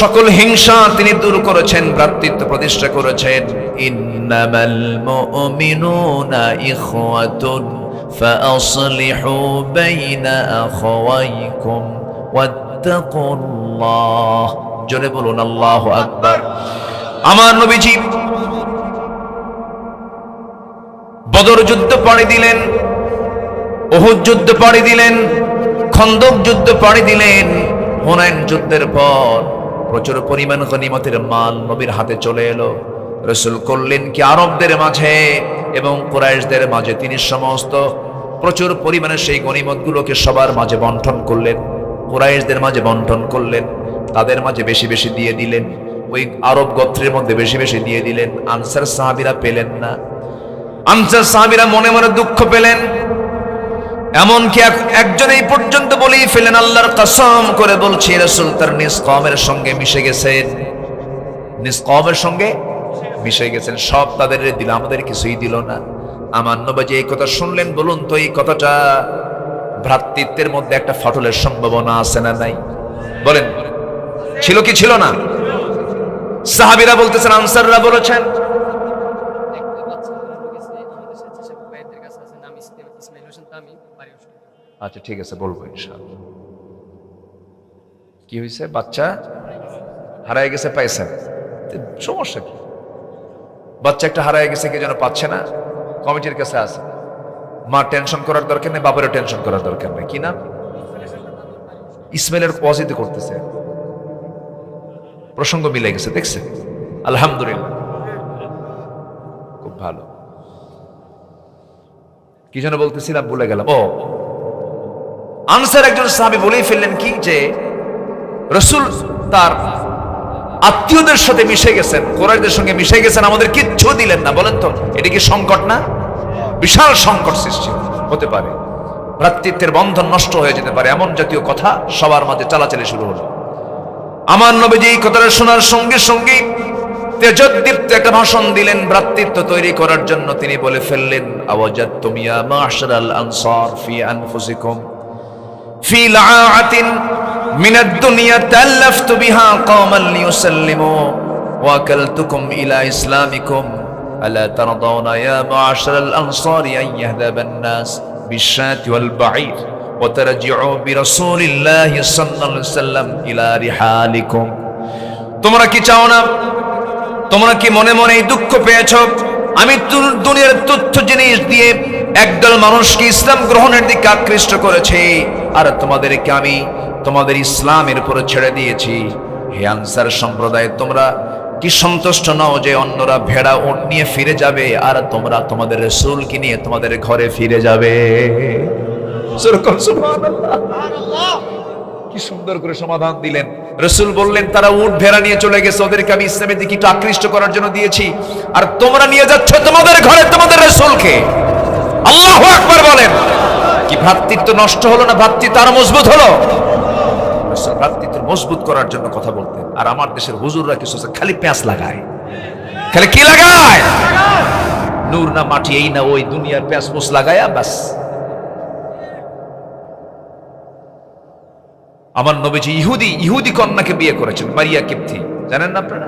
সকল হিংসা তিনি দূর করেছেন, ভ্রাতৃত্ব প্রতিষ্ঠা করেছেন। ইন্নামাল মুমিনুনা ইখওয়াতুন ফাআসলিহু বাইনা আখাওয়াইকুম ওয়াত্তাকুল্লাহ। জোরে বলুন আল্লাহু আকবার। আমার নবীজি বদর যুদ্ধ পাড়ি দিলেন, উহুদ যুদ্ধ পাড়ি দিলেন, খন্দক যুদ্ধ পাড়ি দিলেন। হুনাইন যুদ্ধের পর প্রচুর পরিমাণ গনিমতের মাল নবীর হাতে চলে এলো। রাসূল করলেন কি, আরবদের মাঝে এবং কুরাইশদের মাঝে তিনি সমস্ত প্রচুর পরিমাণে সেই গনিমতগুলোকে সবার মাঝে বন্টন করলেন। কুরাইশদের মাঝে বন্টন করলেন, তাদের মাঝে বেশি বেশি দিয়ে দিলেন, ওই আরব গোত্রের মধ্যে বেশি বেশি দিয়ে দিলেন। আনসার সাহাবীরা পেলেন না। আনসার সাহাবীরা মনে মনে দুঃখ পেলেন। এমনকি একজন এই পর্যন্ত বলেই ফেলেন, আল্লাহর কসম করে বলছি, রাসূল তার নিজ কওমের সঙ্গে মিশে গেছেন, নিজ কওমের সঙ্গে মিশে গেছেন। সব তাদের দিল, আমাদের কিছুই দিল না। আমার নবীজি এই কথা শুনলেন, বলুন তো এই কথাটা ভ্রাতৃত্বের মধ্যে একটা ফাটলের সম্ভাবনা আছে না নাই? বলেন, ছিল কি ছিল না? সাহাবীরা বলতেছেন, আনসাররা বলেছেন, আচ্ছা ঠিক আছে বলবো ইনশাআল্লাহ। কি হয়েছে? বাচ্চা হারায় গেছে, পাইছেন? সমস্যা কি? বাচ্চা একটা হারায় গেছে, কে যেন পাচ্ছে না, কমিটির কাছে আছে। মা টেনশন করার দরকার নেই, বাবারও টেনশন করার দরকার নেই। কি নাম? ইসমাইলের ওয়াজিদ করতেছে, প্রসঙ্গ মিলে গেছে, দেখছে? আলহামদুলিল্লাহ, খুব ভালো। কি যেন বলতেছিলাম, ভুলে গেলাম। ও, আনসার একজন সাহাবী বলেই ফেললেন কি, যে রাসূল তার আত্মীয়দের সাথে মিশে গেছেন, কুরাইশদের সঙ্গে মিশে গেছেন, আমাদের কিচ্ছু দিলেন না। বলেন তো, এটা কি সংকট না? বিশাল সংকট সৃষ্টি হতে পারে, ভ্রাতৃত্বের বন্ধন নষ্ট হয়ে যেতে পারে, এমন জাতীয় কথা সবার মাঝে চালাচালি শুরু হলো। আমার নবীজি এই কথাটা শোনার সঙ্গে সঙ্গে তেজোদ্দীপ্ত একটা ভাষণ দিলেন ভ্রাতৃত্ব তৈরি করার জন্য। তিনি বলে ফেললেন, আওয়াজাদতুম ইয়া মা'শারাল আনসার ফি আনফুসিকুম ফি লাআতিন মিনাদ দুনিয়া তাআল্লাফতু বিহা কওমান লিয়ুসাল্লিমু ওয়া আকালতুকুম ইলা ইসলামিকুম আলা তারদাউনা ইয়া মা'শারাল আনসারি আন ইয়াহদাবান নাস বিশ-শাতি ওয়াল বাঈর ওয়া তারজিউ বিরাসূলিল্লাহি সাল্লাল্লাহু আলাইহি ওয়াসাল্লাম ইলা রিহালিকুম। তোমরা কি চাও না, তোমরা কি মনে মনে এই দুঃখ পেয়েছ, আমি দুনিয়ার তুচ্ছ জিনিস দিয়ে একদল মানুষকে ইসলাম গ্রহণের দিকে আকৃষ্ট করেছি, আর তোমাদেরকে আমি তোমাদের ইসলামের উপরে ছেড়ে দিয়েছি। হে আনসার সম্প্রদায়, তোমরা কি সন্তুষ্ট নও যে অন্যরা ভেড়া উট নিয়ে ফিরে যাবে, আর তোমরা তোমাদের রাসূলকে নিয়ে তোমাদের ঘরে ফিরে যাবে? সুবহানাল্লাহ, কি সুন্দর করে সমাধান দিলেন। রাসূল বললেন, তারা উট ভেড়া নিয়ে চলে গেছে, ওদেরকে আমি ইসলামের দিকে একটু আকৃষ্ট করার জন্য দিয়েছি, আর তোমরা নিয়ে যাচ্ছ তোমাদের ঘরে তোমাদের রাসূলকে। আল্লাহু আকবার বলেন। কি ভ্রাতৃত্ব নষ্ট হলো না? ভ্রাতৃত্ব আরো মজবুত হলো। রাসূল ভ্রাতৃত্ব মজবুত করার জন্য কথা বলতেন। আর আমার দেশের হুজুররা কিছু খালি প্যাঁচ লাগায়, খালি কি লাগায়? নূর না মাটি, এই না ওই, দুনিয়ার প্যাঁচ মুছ লাগায়া বাস। আমার নবীজি ইহুদি কন্যাকে বিয়ে করেছেন, মারিয়া কিপ্তি, জানেন না আপনারা?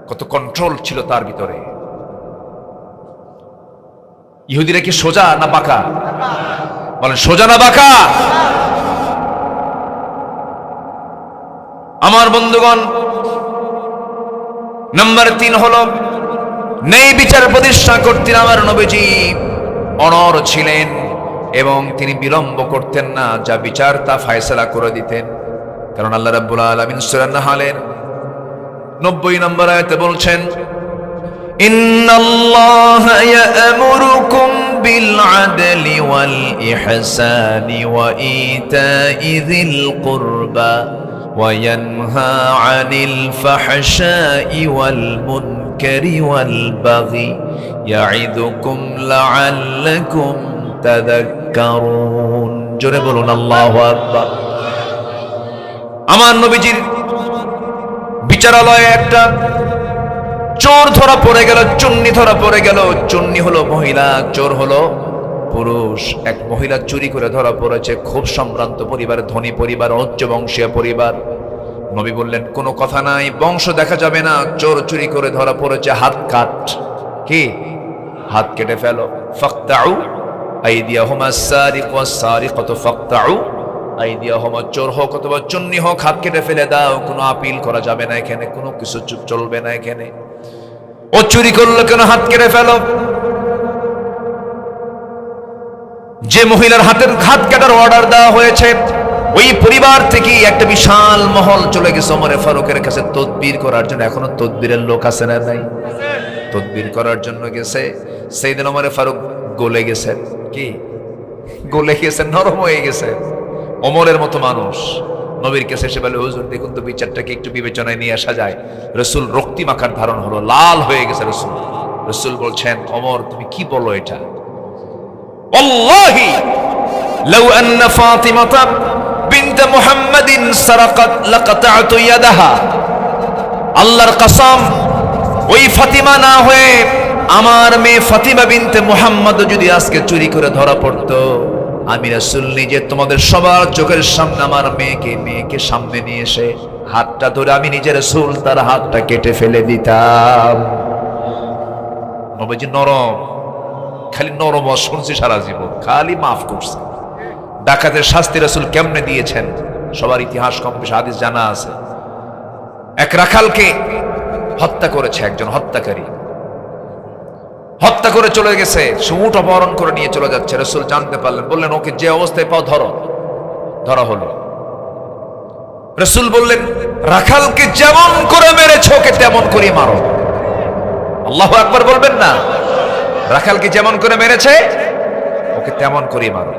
কত কন্ট্রোল ছিল তার ভিতরে। ইহুদিরা কি সোজা না বাঁকা? বলেন, সোজা না বাঁকা? আমার বন্ধুগণ, নাম্বার 3 হলো ন্যায় বিচার প্রতিষ্ঠা করতেন আমার নবীজি। অনড় ছিলেন এবং তিনি বিলম্ব করতেন না, যা বিচার তা ফয়সালা করে দিতেন। কারণ আল্লাহ রাব্বুল আলামিন সূরা নাহলের 90 নম্বর আয়াতে বলছেন, ইন্নাল্লাহা ইয়া'মুরুকুম বিল আদলি ওয়াল ইহসানি ওয়া ইতা'i যিল কুরবা ওয়া ইয়ানহা আনিল ফাহশাই ওয়াল মুনকারি ওয়াল বাগি ইয়া'iদুকুম লা'আল্লাকুম তাযাক্কারুন। জোরে বলুন আল্লাহু আকবার। আমার নবীজির বিচারালয়ে একটা চোর ধরা পড়ে গেল, চুন্নি ধরা পড়ে গেল। চুন্নি হলো মহিলা, চোর হলো পুরুষ। এক মহিলা চুরি করে ধরা পড়েছে, খুব সম্ভ্রান্ত পরিবার, ধনী পরিবার, উচ্চ বংশীয় পরিবার। নবী বললেন, কোনো কথা নাই, বংশ দেখা যাবে না, চোর চুরি করে ধরা পড়েছে, হাত কাট। কি? হাত কেটে ফেলো। ফাকতাউ আইদিয়াহুমা সারিকু ওয়াস-সারিকাতু ফাকতাউ আইদিয়াহুমা। চোর হোক অথবা চুন্নি হোক, হাত কেটে ফেলে দাও। কোনো আপিল করা যাবে না এখানে, কোনো কিছু চুপ চলবে না এখানে। ও চুরি করলো কেন? হাত কেটে ফেলো। যে মহিলার হাত কাটার অর্ডার দেওয়া হয়েছে, ওই পরিবার থেকে একটা বিশাল মহল চলে গেছে ওমর ফারুকের কাছে তদবির করার জন্য। এখনো তদবিরের লোক আছে না নাই? তদবির করার জন্য গেছে। সাইয়েদনা ওমর ফারুক গলে গেছেন। কি গলে গেছেন? নরম হয়ে গেছে। ওমরের মতো মানুষ নবীর কাছে এসে বলে, হুজুর দেখুন তো, বিচারটাকে একটু বিবেচনায় নিয়ে আসা যায়। রাসূল রক্তি মাখার ধারণ হলো, লাল হয়ে গেছে রাসূল। রাসূল বলছেন, ওমর তুমি কি বলো এটা? ওয়াল্লাহি লাউ আন্না ফাতিমাতা বিনত মুহাম্মাদিন সারাকাত লাকাতা'তু ইয়াদাহা। আল্লাহর কসম, ওই ফাতিমা না হয়ে আমার মেয়ে ফাতিমা বিনতে মুহাম্মদ যদি আজকে চুরি করে ধরা পড়তো, আমি রাসূল নিজে তোমাদের সবার চোখের সামনে আমার মেয়েকে সামনে নিয়ে এসে হাতটা ধরে আমি নিজে রাসূল তার হাতটা কেটে ফেলে দিতাম। নবীজি নরম, খালি নরম শুনছি সারা জীবন, খালি মাফ করছে। ডাকাতের শাস্তি রাসূল কেমনে দিয়েছেন সবার ইতিহাস কম বেশি হাদিস জানা আছে। এক রাখালকে হত্যা করেছে একজন হত্যাকারী, হত্যা করে চলে গেছে, সে উট অপহরণ করে নিয়ে চলে যাচ্ছে। রাসূল জানতে পারলেন, বললেন ওকে যে অবস্থায় পাও ধরো। ধরা হলো। রাসূল বললেন রাখালকে যেমন করে মেরেছো ওকে তেমন করে মারো। আল্লাহু আকবার বলবেন না? রাখালকে যেমন করে মেরেছে ওকে তেমন করে মারো।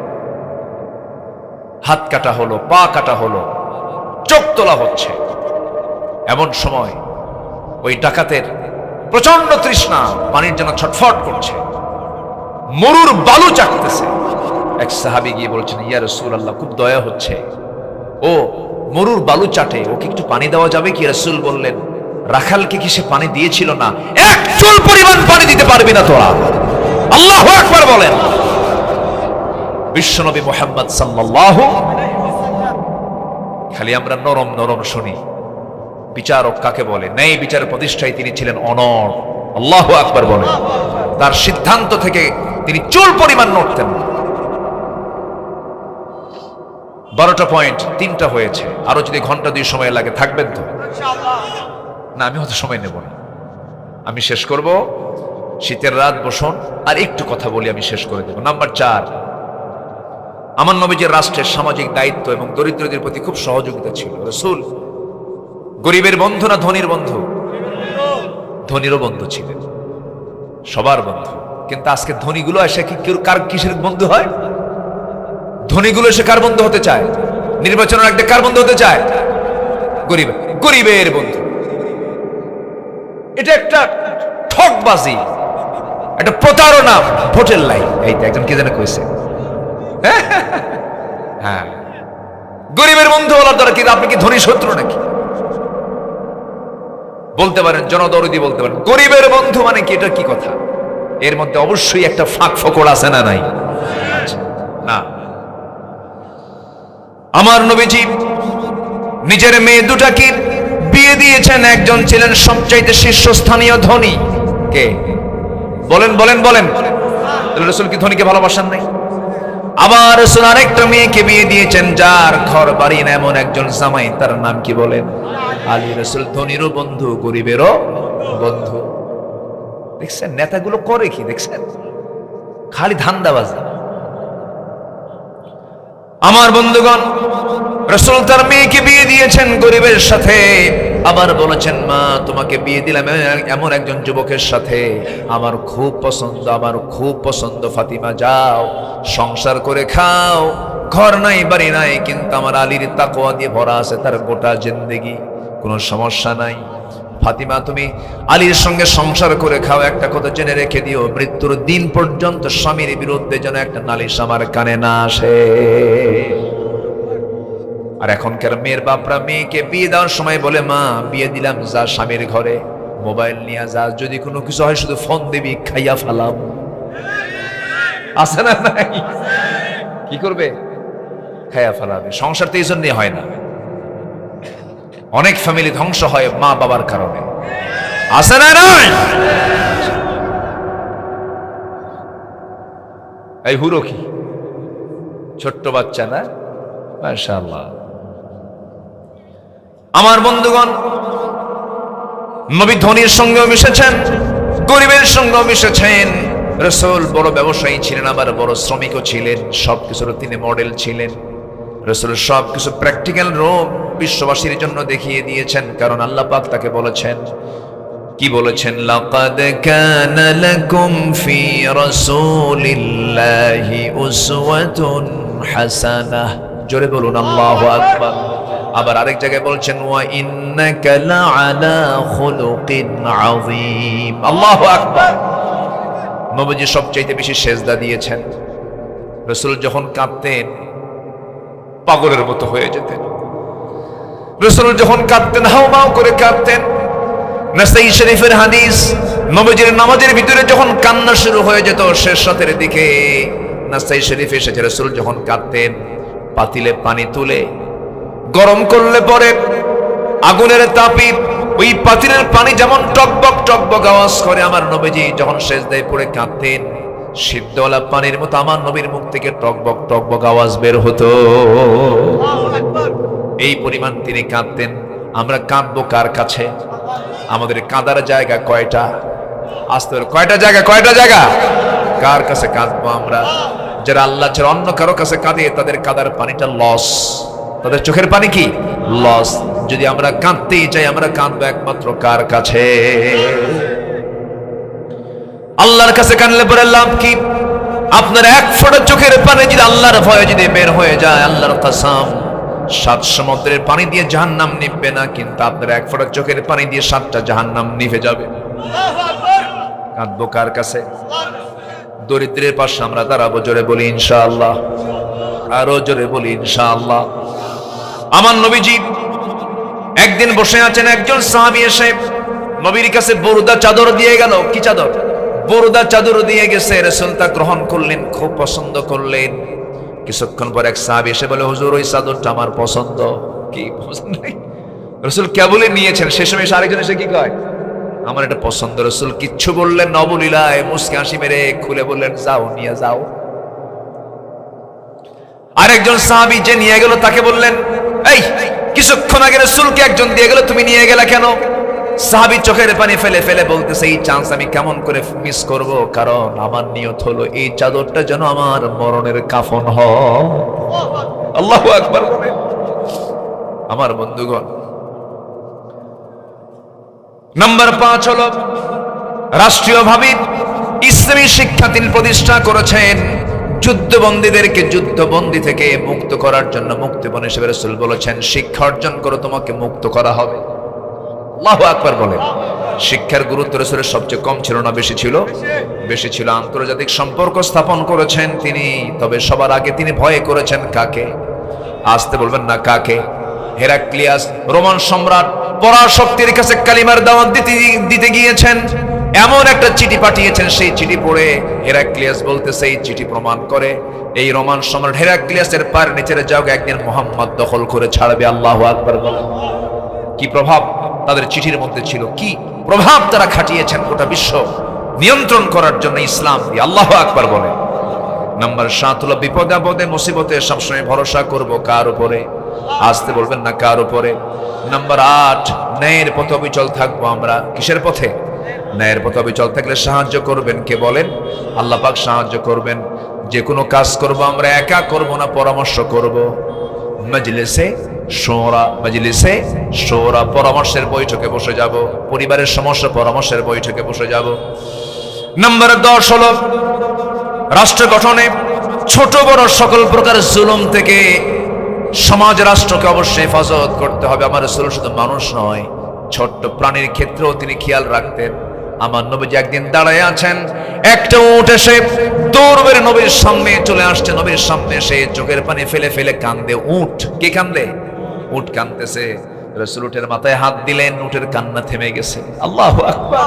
হাত কাটা হলো, পা কাটা হলো, চোখ তোলা হচ্ছে। এমন সময় ওই ডাকাতের প্রচন্ড তৃষ্ণা, পানির জন্য ছটফট করছে, মরুর বালু চাকতেছে। এক সাহাবী গিয়ে বলছেন, ইয়া রাসূলুল্লাহ, খুব দয়া হচ্ছে, ও মরুর বালু চাটে, ওকে একটু পানি দেওয়া যাবে কি? রাসূল বললেন, রাখালকে কি সে পানি দিয়েছিল না? এক চুল পরিমাণ পানি দিতে পারবি না তোরা। আল্লাহু আকবার বলেন। বিশ্বনবী মুহাম্মদ সাল্লাল্লাহু, খালি আমরা নরম নরম শুনি। বিচারক কাকে বলে? ন্যায় বিচার প্রতিষ্ঠায় তিনি ছিলেন অনড়। আল্লাহু আকবার বলেন। তার সিদ্ধান্ত থেকে তিনি চুল পরিমাণ নড়তেন না। 12টা পয়েন্ট, 3টা হয়েছে। আরো যদি ঘন্টা 2 সময় লাগে থাকবেন তো? না, আমি হয়তো সময় নেব না, আমি শেষ করব। শীতের রাত বসুন, আর একটু কথা বলি, আমি শেষ করে দেব। নাম্বার 4, আমার নবীজির রাষ্ট্রের সামাজিক দায়িত্ব এবং দরিদ্রদের প্রতি খুব সহযোগিতা ছিল। রাসূল গরিবের বন্ধু না ধনীর বন্ধু? ধনীরও বন্ধু ছিলেন, সবার বন্ধু। কিন্তু আজকে ধনীগুলো এসে কার কিসের বন্ধু হয়? ধনীগুলো এসে কার বন্ধু হতে চায়? নির্বাচনের একটা কার বন্ধু হতে চায়? গরিবের বন্ধু। এটা একটা ঠকবাজি, একটা প্রতারণা, ভোটের লাই। এই তো একজন কি যেন কইছে, হ্যাঁ, গরিবের বন্ধু বলার দ্বারা কি আপনি কি ধনী শত্রু নাকি? বলতে পারেন জনদরদি, বলতে পারেন গরিবের বন্ধু মানে কি? এটা কি কথা? এর মধ্যে অবশ্যই একটা ফাঁক ফোকর আছে না নাই? না। আমার নবীজি নিজের মেয়ে দুটাকে বিয়ে দিয়েছেন। একজন ছিলেন সবচাইতে শীর্ষস্থানীয় ধনী। কে? বলেন বলেন বলেন। রাসূল কি ধনীকে ভালোবাসেন নাই? আবার রাসূল আরেকটা মেয়েকে বিয়ে দিয়েছেন যার ঘর বাড়ি না, এমন একজন জামাই, তার নাম কি বলেন? আলী। রাসূল ধনীরও বন্ধু, গরিবেরও বন্ধু। দেখছেন নেতাগুলো করে কি? দেখছেন খালি ধান্দাবাজি। আমার বন্ধুগণ, রাসূল তার মেয়েকে বিয়ে দিয়েছেন গরিবের সাথে। আবার বলেছেন, মা তোমাকে বিয়ে দিলাম এমন একজন যুবকের সাথে, আমার খুব পছন্দ, ফাতিমা যাও সংসার করে খাও, ঘর নাই বাড়ি নাই, কিন্তু আমার আলীর তাকওয়া দিয়ে ভরা আছে তার গোটা জিন্দেগি, কোনো সমস্যা নাই। ফাতিমা তুমি আলীর সঙ্গে সংসার করে খাও। একটা কথা জেনে রেখে দিও, মৃত্যুর দিন পর্যন্ত স্বামীর বিরুদ্ধে যেন একটা নালিশ আমার কানে না আসে। আর এখনকার মেয়ের বাপরা মেয়েকে বিয়ে দেওয়ার সময় বলে, মা বিয়ে দিলাম, যা স্বামীর ঘরে, মোবাইল নিয়ে যা, যদি কোনো কিছু হয় শুধু ফোন দিবি, খাইয়া ফালাম। আছে না নাই? কি করবে? খাইয়া ফালাবে। সংসার তো এই জন্যই হয় না। অনেক ফ্যামিলি ধ্বংস হয় মা বাবার কারণে। আছে না নাই? এই হুরো কি ছোট্ট বাচ্চা না? মাশাআল্লাহ। আমার বন্ধুগণ, নবী ধনীর সঙ্গেও মিশেছেন, গরিবের সঙ্গেও মিশেছেন। রাসূল বড় ব্যবসায়ী ছিলেন, আবার বড় শ্রমিকও ছিলেন, সবকিছুর তিনি মডেল ছিলেন। রাসূল সবকিছু প্র্যাকটিক্যাল রূপ বিশ্ববাসীর জন্য দেখিয়ে দিয়েছেন, কারণ আল্লাহ পাক তাকে বলেছেন, কি বলেছেন? লাকাদ কানা লাকুম ফি রাসূলিল্লাহি উসওয়াতুন হাসানাহ। জোরে বলুন আল্লাহু আকবার। আবার আরেক জায়গায় বলছেন, ওয়া ইন্নাকা লাআলা খুলুকিন আযীম। আল্লাহু আকবার। নবীজি সবচাইতে বেশি সেজদা দিয়েছেন। রাসূল যখন কাঁদতেন পাগলের মতো হয়ে যেতেন। রাসূল যখন কাঁদতেন হাউমাউ করে কাঁদতেন। নাসাই শরীফের হাদিস, নবীজির নামাজের ভিতরে যখন কান্না শুরু হয়ে যেত শেষ রাতের দিকে, নাসাই শরীফে এসেছে রাসূল যখন কাঁদতেন পাতিলে পানি তুলে গরম করলে পরে আগুনের তাপে ওই পাতিলের পানি যেমন টকবক টকবক আওয়াজ করে, আমার নবীজি যখন সেজদায় পড়ে কাঁদতেন সিদ্ধওয়ালা পানির মতো আমার নবীর মুখ থেকে টকবক টকবক আওয়াজ বের হতো। এই পরিমাণ তিনি কাঁদতেন। আমরা কাঁদবো কার কাছে? আমাদের কাঁদার জায়গা কয়টা? আসতে কয়টা জায়গা? কয়টা জায়গা? কার কাছে কাঁদবো আমরা? যারা আল্লাহ ছাড়া অন্য কারো কাছে কাঁদে তাদের কাঁদার পানিটা লস, তাদের চোখের পানি কি লস। যদি আমরা কাঁদতেই চাই আমরা কাঁদবো একমাত্র কার কাছে? আল্লাহর কাছে কাঁদলে পরে লাভ কি? আপনার এক ফোঁটা চোখের পানি যদি আল্লাহর ভয়ে যদি বের হয়ে যায়, আল্লাহর কসম 7 সমুদ্রের পানি দিয়ে জাহান্নাম নিভবে না, কিন্তু আপনার এক ফোঁটা চোখের পানি দিয়ে 7টা জাহান্নাম নিভে যাবে। কাঁদবো কার কাছে? দরিদ্রের পাশে আমরা দাঁড়াবো, জোরে বলি ইনশাআল্লাহ, আরো জোরে বলি ইনশাআল্লাহ। আমার নবীজি একদিন বসে আছেন, একজন সাহাবী এসে নবীর কাছে বুরদা চাদর দিয়ে গেল। কি চাদর? বুরদা চাদর দিয়ে গেছে। রাসূল তা গ্রহণ করলেন, খুব পছন্দ করলেন। কিছুক্ষণ পর এক সাহাবী এসে বলে, হুজুর ওই চাদরটা আমার পছন্দ। কি পছন্দ? রাসূল কেবলই নিয়েছেন, সে সময় আরেকজন এসে কি কয়, আমার এটা পছন্দ। রাসূল কিচ্ছু বললেন না, অবলীলায় মুস্কি হাসি মেরে খুলে বললেন, যাও নিয়ে যাও। আরেকজন সাহাবী যে নিয়ে গেল তাকে বললেন, এই কিছুক্ষণ আগে রাসূলকে একজন দিয়ে গেল, তুমি নিয়ে গেলা কেন? সাহাবী চোখের পানি ফেলে ফেলে বলতেছে, এই চান্স আমি কেমন করে মিস করব, কারণ আমার নিয়ত হলো এই চাদরটা যেন আমার মরণের কাফন হয়। আল্লাহু আকবার বলেন। আমার বন্ধুগণ, নাম্বার 5 হলো রাষ্ট্রীয়ভাবে ইসলামী শিক্ষা তিনি প্রতিষ্ঠা করেছেন। যুদ্ধবন্দীদেরকে যুদ্ধবন্দী থেকে মুক্ত করার জন্য মুক্তিপণ হিসেবে রাসূল বলেছেন, শিক্ষা অর্জন করো, তোমাকে মুক্ত করা হবে। আল্লাহু আকবার বলেন। শিক্ষার গুরুত্ব রাসূলের সবচেয়ে কম ছিল না বেশি ছিল? বেশি ছিল। আন্তর্জাতিক সম্পর্ক স্থাপন করেছেন তিনি, তবে সবার আগে তিনি ভয় করেছেন কাকে? আসতে বলবেন না, কাকে? হেরাক্লিয়াস রোমান সম্রাট পরাশক্তির কাছে কালিমার দাওয়াত দিতে গিয়েছেন, এমন একটা চিঠি পাঠিয়েছেন, সেই চিঠি পড়ে হেরাক্লিয়াস বলতেছে, এই চিঠি প্রমাণ করে এই রোমান সম্রাট হেরাক্লিয়াসের পার নিচের জায়গা একদিন মুহাম্মদ দখল করে ছাড়বে। আল্লাহু আকবার বলেন। কি প্রভাব তাদের চিঠির মধ্যে ছিল, কি প্রভাব তারা খাটিয়েছেন গোটা বিশ্ব নিয়ন্ত্রণ করার জন্য ইসলাম দিয়ে। আল্লাহু আকবার বলেন। নাম্বার 7 হলো বিপদে আপদে মুসিবতে সবসময় ভরসা করব কার উপরে? আসতে বলবেন না, কার উপরে? নাম্বার 8 ন্যায়ের পথে অবিচল থাকবো আমরা। কিসের পথে? ন্যায়ের পথে অবিচল থাকলে সাহায্য করবেন কে বলেন? আল্লাহ পাক সাহায্য করবেন। যে কোনো কাজ করব আমরা একা করব না, পরামর্শ করব। মজলিসে শোরা, মজলিসে শোরা পরামর্শের বৈঠকে বসে যাব, পরিবারের সমস্যা পরামর্শের বৈঠকে বসে যাব। নাম্বার 10 হলো রাষ্ট্র গঠনে ছোট বড় সকল প্রকার জুলুম থেকে সমাজ রাষ্ট্রকে অবশ্যই হেফাজত করতে হবে। আমার রাসূল শুধু মানুষ নয়, ছোট্ট প্রাণীর ক্ষেত্রেও তিনি খেয়াল রাখতেন। আমার নবীজি একদিন দাঁড়ায় আছেন, একটা উট এসে দৌড় মেরে নবীর সামনে চলে আসছে। নবীর সামনে এসে চোখের পানি ফেলে ফেলে কান্দে উট। কে কান্দে? উট কান্দতেছে। রাসূল উটের মাথায় হাত দিলেন, উটের কান্না থেমে গেছে। আল্লাহু আকবার।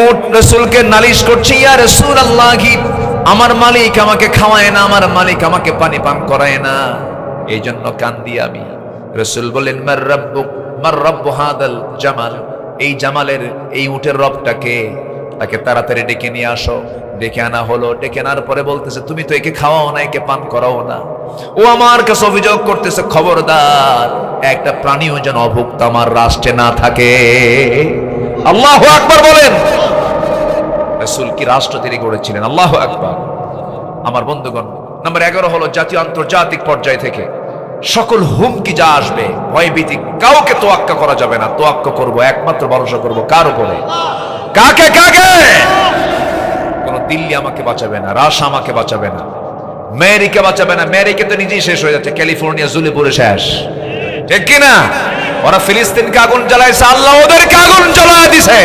উট রাসূলকে নালিশ করছে, ইয়া রাসূলুল্লাহ, আমার মালিক আমাকে খাওয়ায় না, আমার মালিক আমাকে পানি পান করায় না, এই জন্য কান্দি আমি। রাসূল বললেন, মার রাব্বুক, মার রাব্বু হাদাল জামাল, এই জামালের এই উটের রবটাকে? তাকে তাড়াতাড়ি ডেকে নিয়ে আসো। ডেকে আনা হলো। ডেকে আনার পরে বলতেছে, তুমি তো একে খাওয়াও না, একে পান করাও না। ও আমার কাছে অভিযোগ করতেছে, খবরদার একটা প্রাণীও যেন অভুক্ত আমার রাষ্ট্রে না থাকে। আল্লাহু আকবার বলেন। রাসূল কি রাষ্ট্র তিনি গড়েছিলেন। আল্লাহু আকবার। আমার বন্ধুগণ, নাম্বার 11 হলো জাতীয় আন্তর্জাতিক পর্যায় থেকে সকল হুমকি যা আসবে, ভয়ভীতি, কাউকে তোয়াক্কা করা যাবে না। তোয়াক্কা করব, একমাত্র ভরসা করব কার উপরে? কাকে? কাকে? কোন দিল্লি আমাকে বাঁচাবে না, রাশিয়া আমাকে বাঁচাবে না, আমেরিকা বাঁচাবে না। আমেরিকা তো নিজেই শেষ হয়ে যাচ্ছে, ক্যালিফোর্নিয়া জ্বলে পুড়ে শেষ, ঠিক কিনা? ওরা ফিলিস্তিনকে আগুন জ্বালাইছে, আল্লাহ ওদেরকে আগুন জ্বালায় দিছে।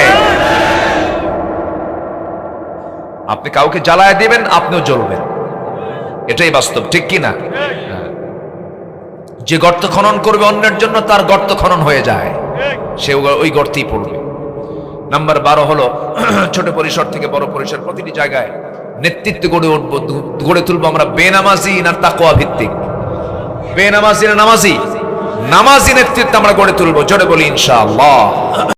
আপনি কাউকে জ্বালায় দিবেন, আপনিও জ্বলবেন, এটাই বাস্তব, ঠিক কিনা? যে গর্ত খনন করবে অন্যের জন্য, তার গর্ত খনন হয়ে যায়। সে ওই গর্তেই পড়বে। নাম্বার 12 হলো ছোট পরিসর থেকে বড় পরিসর প্রতিটি জায়গায় নেতৃত্ব গড়ে তুলবো আমরা বেনামাজি না তাকওয়া ভিত্তিক, বেনামাজি না নামাজি, নামাজি নেতৃত্ব আমরা গড়ে তুলবো। জোরে বলি ইনশাআল্লাহ।